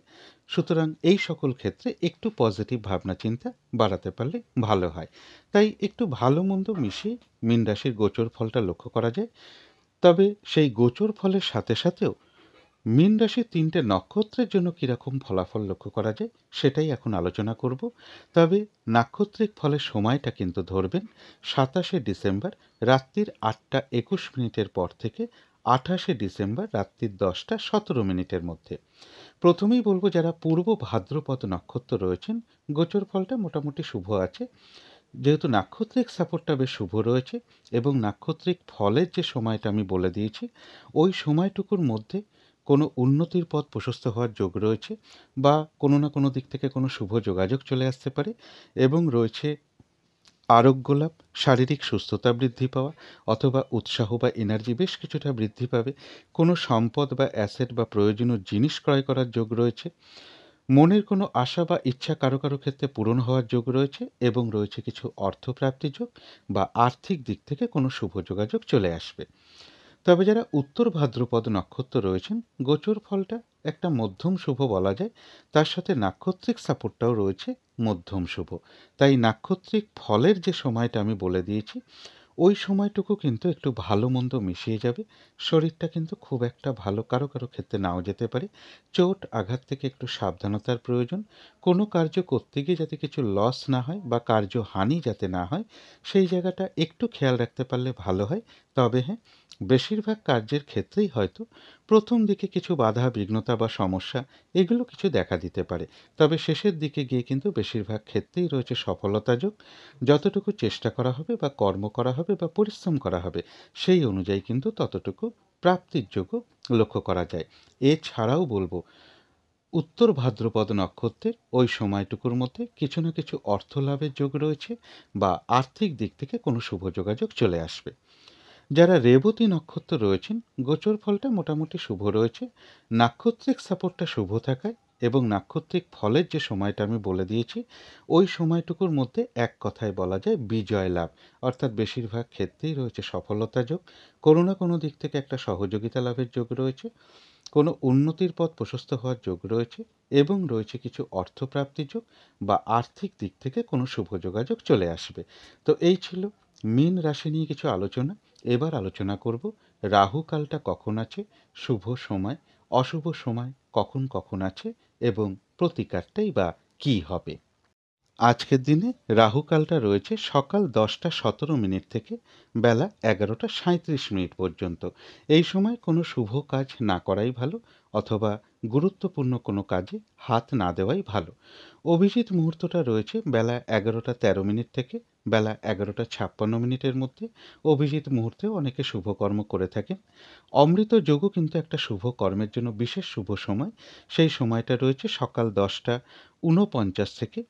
Speaker 1: সুতরাং এই সকল ক্ষেত্রে একটু পজিটিভ ভাবনা চিন্তা বাড়াতে পারলে ভালো হয়। তাই একটু ভালো মন্দ মিশিয়ে মীন রাশির গোচর ফলটা লক্ষ্য করা যায়। তবে সেই গোচর ফলের সাথে সাথেও মীন রাশির ৩টে নক্ষত্রের জন্য কীরকম ফলাফল লক্ষ্য করা যায় সেটাই এখন আলোচনা করব। তবে নাক্ষত্রিক ফলের সময়টা কিন্তু ধরবেন ২৭শে ডিসেম্বর রাত্রির ৮টা ২১ মিনিটের পর থেকে ২৮শে ডিসেম্বর রাত্রির ১০টা ১৭ মিনিটের মধ্যে। প্রথমেই বলবো, যারা পূর্ব ভাদ্রপদ নক্ষত্র রয়েছেন, গোচর ফলটা মোটামুটি শুভ আছে। যেহেতু নাক্ষত্রিক সাপোর্টটা বেশ শুভ রয়েছে এবং নাক্ষত্রিক ফলের যে সময়টা আমি বলে দিয়েছি, ওই সময়টুকুর মধ্যে কোনো উন্নতির পথ প্রশস্ত হওয়ার যোগ রয়েছে বা কোনো না কোনো দিক থেকে কোনো শুভ যোগাযোগ চলে আসতে পারে এবং রয়েছে আরোগ্য লাভ, শারীরিক সুস্থতা বৃদ্ধি পাওয়া অথবা উৎসাহ বা এনার্জি বেশ কিছুটা বৃদ্ধি পাবে। কোনো সম্পদ বা অ্যাসেট বা প্রয়োজনীয় জিনিস ক্রয় করার যোগ রয়েছে। মনের কোনো আশা বা ইচ্ছা কারো কারো ক্ষেত্রে পূরণ হওয়ার যোগ রয়েছে এবং রয়েছে কিছু অর্থপ্রাপ্তির যোগ বা আর্থিক দিক থেকে কোনো শুভ যোগাযোগ চলে আসবে। তবে যারা উত্তর ভাদ্রপদ নক্ষত্র রয়েছেন, গোচর ফলটা একটা মধ্যম শুভ বলা যায়। তার সাথে নাক্ষত্রিক সাপোর্টটাও রয়েছে মধ্যম শুভ। তাই নাক্ষত্রিক ফলের যে সময়টা আমি বলে দিয়েছি, ওই সময়টুকু কিন্তু একটু ভালো মন্দ মিশিয়ে যাবে। শরীরটা কিন্তু খুব একটা ভালো কারো কারো ক্ষেত্রে নাও যেতে পারে। চোট আঘাত থেকে একটু সাবধানতার প্রয়োজন। কোনো কার্য করতে গিয়ে যাতে কিছু লস না হয় বা কার্যহানি যাতে না হয়, সেই জায়গাটা একটু খেয়াল রাখতে পারলে ভালো হয়। তবে হ্যাঁ, বেশিরভাগ কার্যের ক্ষেত্রেই হয়তো প্রথম দিকে কিছু বাধা বিঘ্নতা বা সমস্যা এগুলো কিছু দেখা দিতে পারে। তবে শেষের দিকে গিয়ে কিন্তু বেশিরভাগ ক্ষেত্রেই রয়েছে সফলতা যোগ। যতটুকু চেষ্টা করা হবে বা কর্ম করা হবে বা পরিশ্রম করা হবে, সেই অনুযায়ী কিন্তু ততটুকু প্রাপ্তির যোগও লক্ষ্য করা যায়। এছাড়াও বলবো, উত্তর ভাদ্রপদ নক্ষত্রের ওই সময়টুকুর মধ্যে কিছু না কিছু অর্থ লাভের যোগ রয়েছে বা আর্থিক দিক থেকে কোনো শুভ যোগাযোগ চলে আসবে। যারা রেবতী নক্ষত্র রয়েছেন, গোচর ফলটা মোটামুটি শুভ রয়েছে। নাক্ষত্রিক সাপোর্টটা শুভ থাকায় এবং নাক্ষত্রিক ফলের যে সময়টা আমি বলে দিয়েছি, ওই সময়টুকুর মধ্যে এক কথায় বলা যায় বিজয় লাভ। অর্থাৎ বেশিরভাগ ক্ষেত্রেই রয়েছে সফলতা যোগ। কোনো না কোনো দিক থেকে একটা সহযোগিতা লাভের যোগ রয়েছে। কোনো উন্নতির পথ প্রশস্ত হওয়ার যোগ রয়েছে এবং রয়েছে কিছু অর্থপ্রাপ্তির যোগ বা আর্থিক দিক থেকে কোনো শুভ যোগাযোগ চলে আসবে। তো এই ছিল মীন রাশি নিয়ে কিছু আলোচনা। এবার আলোচনা করব রাহু কালটা কখন আছে, শুভ সময়, অশুভ সময় কখন কখন আছে এবং প্রতিকারটাই বা কী হবে। আজকের দিনে রাহুকালটা রয়েছে সকাল 10টা 17 মিনিট থেকে বেলা 11টা 37 মিনিট পর্যন্ত। এই সময় কোনো শুভ কাজ না করাই ভালো অথবা গুরুত্বপূর্ণ কোনো কাজে হাত না দেওয়াই ভালো। অভিজিৎ মুহূর্তটা রয়েছে বেলা 11টা 13 মিনিট থেকে বেলা 11টা 56 মিনিটের মধ্যে। অভিজিৎ মুহূর্তেও অনেকে শুভকর্ম করে থাকেন। অমৃত যোগও কিন্তু একটা শুভ কর্মের জন্য বিশেষ শুভ সময়। সেই সময়টা রয়েছে সকাল 10টা 49 থেকে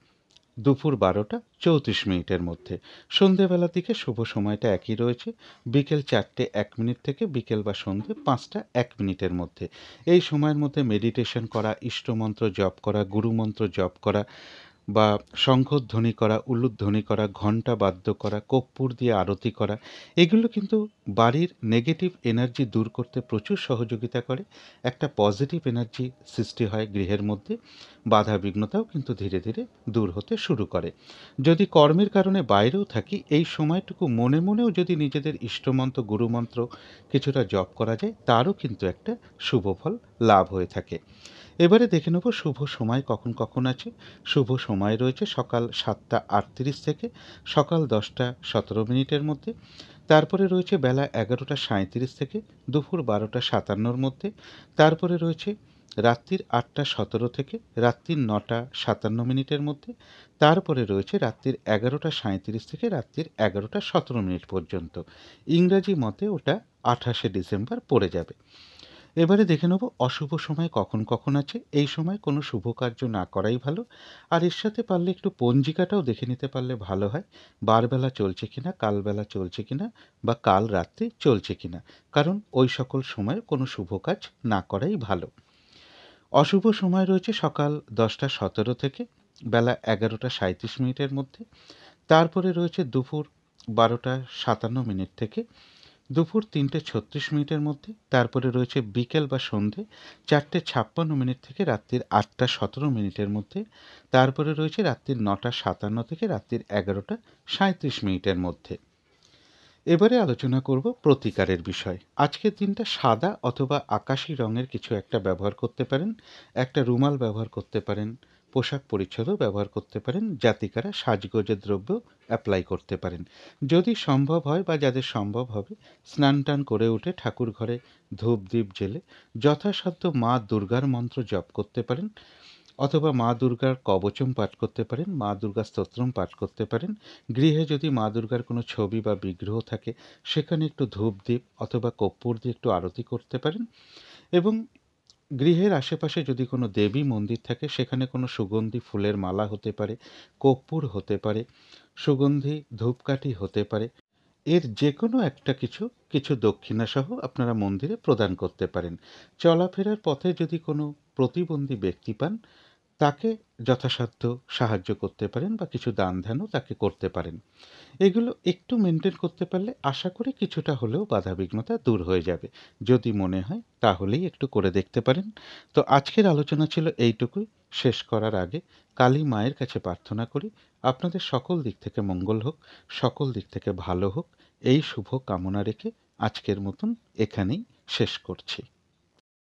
Speaker 1: দুপুর 12টা 34 মিনিটের মধ্যে। সন্ধেবেলার দিকে শুভ সময়টা একই রয়েছে, বিকেল 4টে 1 মিনিট থেকে বিকেল বা সন্ধে 5টা 1 মিনিটের মধ্যে। এই সময়ের মধ্যে মেডিটেশন করা, ইষ্টমন্ত্র জপ করা, গুরুমন্ত্র জপ করা বা শঙ্খধ্বনি করা, উলুধ্বনি করা, ঘণ্টা বাদ্য করা, কর্পূর দিয়ে আরতি করা, এগুলো কিন্তু বাড়ির নেগেটিভ এনার্জি দূর করতে প্রচুর সহযোগিতা করে। একটা পজিটিভ এনার্জি সৃষ্টি হয় গৃহের মধ্যে। বাধা বিঘ্নতাও কিন্তু ধীরে ধীরে দূর হতে শুরু করে। যদি কর্মের কারণে বাইরেও থাকি, এই সময়টুকু মনে মনেও যদি নিজেদের ইষ্টমন্ত্র গুরুমন্ত্র কিছুটা জপ করা যায়, তারও কিন্তু একটা শুভ ফল লাভ হয়ে থাকে। এবারে দেখে নেব শুভ সময় কখন কখন আছে। শুভ সময় রয়েছে সকাল 7টা 38 থেকে সকাল 10টা 17 মিনিটের মধ্যে। তারপরে রয়েছে বেলা 11টা 37 থেকে দুপুর 12টা 57-র মধ্যে। তারপরে রয়েছে রাত্রির 8টা 17 থেকে রাত্রির 9টা 57 মিনিটের মধ্যে। তারপরে রয়েছে রাত্রির 11টা 37 থেকে রাত্রির 11টা 17 মিনিট পর্যন্ত। ইংরাজি মতে ওটা 28শে ডিসেম্বর পড়ে যাবে। এবারে দেখে নেব অশুভ সময় কখন কখন আছে। এই সময় কোনো শুভ কার্য না করাই ভালো। আর এর সাথে পারলে একটু পঞ্জিকাটাও দেখে নিতে পারলে ভালো হয়, বারবেলা চলছে কিনা, কালবেলা চলছে কিনা বা কাল রাত্রি চলছে কিনা, কারণ ওই সকল সময়ে কোনো শুভ কাজ না করাই ভালো। অশুভ সময় রয়েছে সকাল 10টা 17 থেকে বেলা 11টা 37 মিনিটের মধ্যে। তারপরে রয়েছে দুপুর 12টা 57 মিনিট থেকে দুপুর 3টে 36 মিনিটের মধ্যে। তারপরে রয়েছে বিকেল বা সন্ধে 4টে 56 মিনিট থেকে রাত্রির 8টা 17 মিনিটের মধ্যে। তারপরে রয়েছে রাত্রির 9টা 57 থেকে রাত্রির 11টা 37 মিনিটের মধ্যে। এবারে আলোচনা করব প্রতিকারের বিষয়। আজকের দিনটা সাদা অথবা আকাশি রঙের কিছু একটা ব্যবহার করতে পারেন। একটা রুমাল ব্যবহার করতে পারেন, পোশাক পরিচ্ছদও ব্যবহার করতে পারেন, জাতিকারা সাজগোজের দ্রব্য অ্যাপ্লাই করতে পারেন। যদি সম্ভব হয় বা যাদের সম্ভব হবে, স্নান টান করে উঠে ঠাকুর ঘরে ধূপ দ্বীপ জেলে যথাসাধ্য মা দুর্গার মন্ত্র জপ করতে পারেন, অথবা মা দুর্গার কবচম পাঠ করতে পারেন, মা দুর্গা স্তোত্রম পাঠ করতে পারেন। গৃহে যদি মা দুর্গার কোনো ছবি বা বিগ্রহ থাকে, সেখানে একটু ধূপ দ্বীপ অথবা কর্পূর দিয়ে একটু আরতি করতে পারেন। এবং গৃহের আশেপাশে যদি কোনো দেবী মন্দির থাকে, সেখানে কোনো সুগন্ধি ফুলের মালা হতে পারে, কর্পূর হতে পারে, সুগন্ধি ধূপকাঠি হতে পারে, এর যে কোনো একটা কিছু কিছু দক্ষিণাসহ আপনারা মন্দিরে প্রদান করতে পারেন। চলাফেরার পথে যদি কোনো প্রতিবন্ধী ব্যক্তি পান, তাকে যথাসাধ্য সাহায্য করতে পারেন বা কিছু দান ধ্যানও তাকে করতে পারেন। এগুলো একটু মেনটেন করতে পারলে আশা করি কিছুটা হলেও বাধাবিঘ্নতা দূর হয়ে যাবে। যদি মনে হয় তাহলেই একটু করে দেখতে পারেন। তো আজকের আলোচনা ছিল এইটুকুই। শেষ করার আগে কালী মায়ের কাছে প্রার্থনা করি আপনাদের সকল দিক থেকে মঙ্গল হোক, সকল দিক থেকে ভালো হোক, এই শুভ কামনা রেখে আজকের মতন এখানেই শেষ করছি।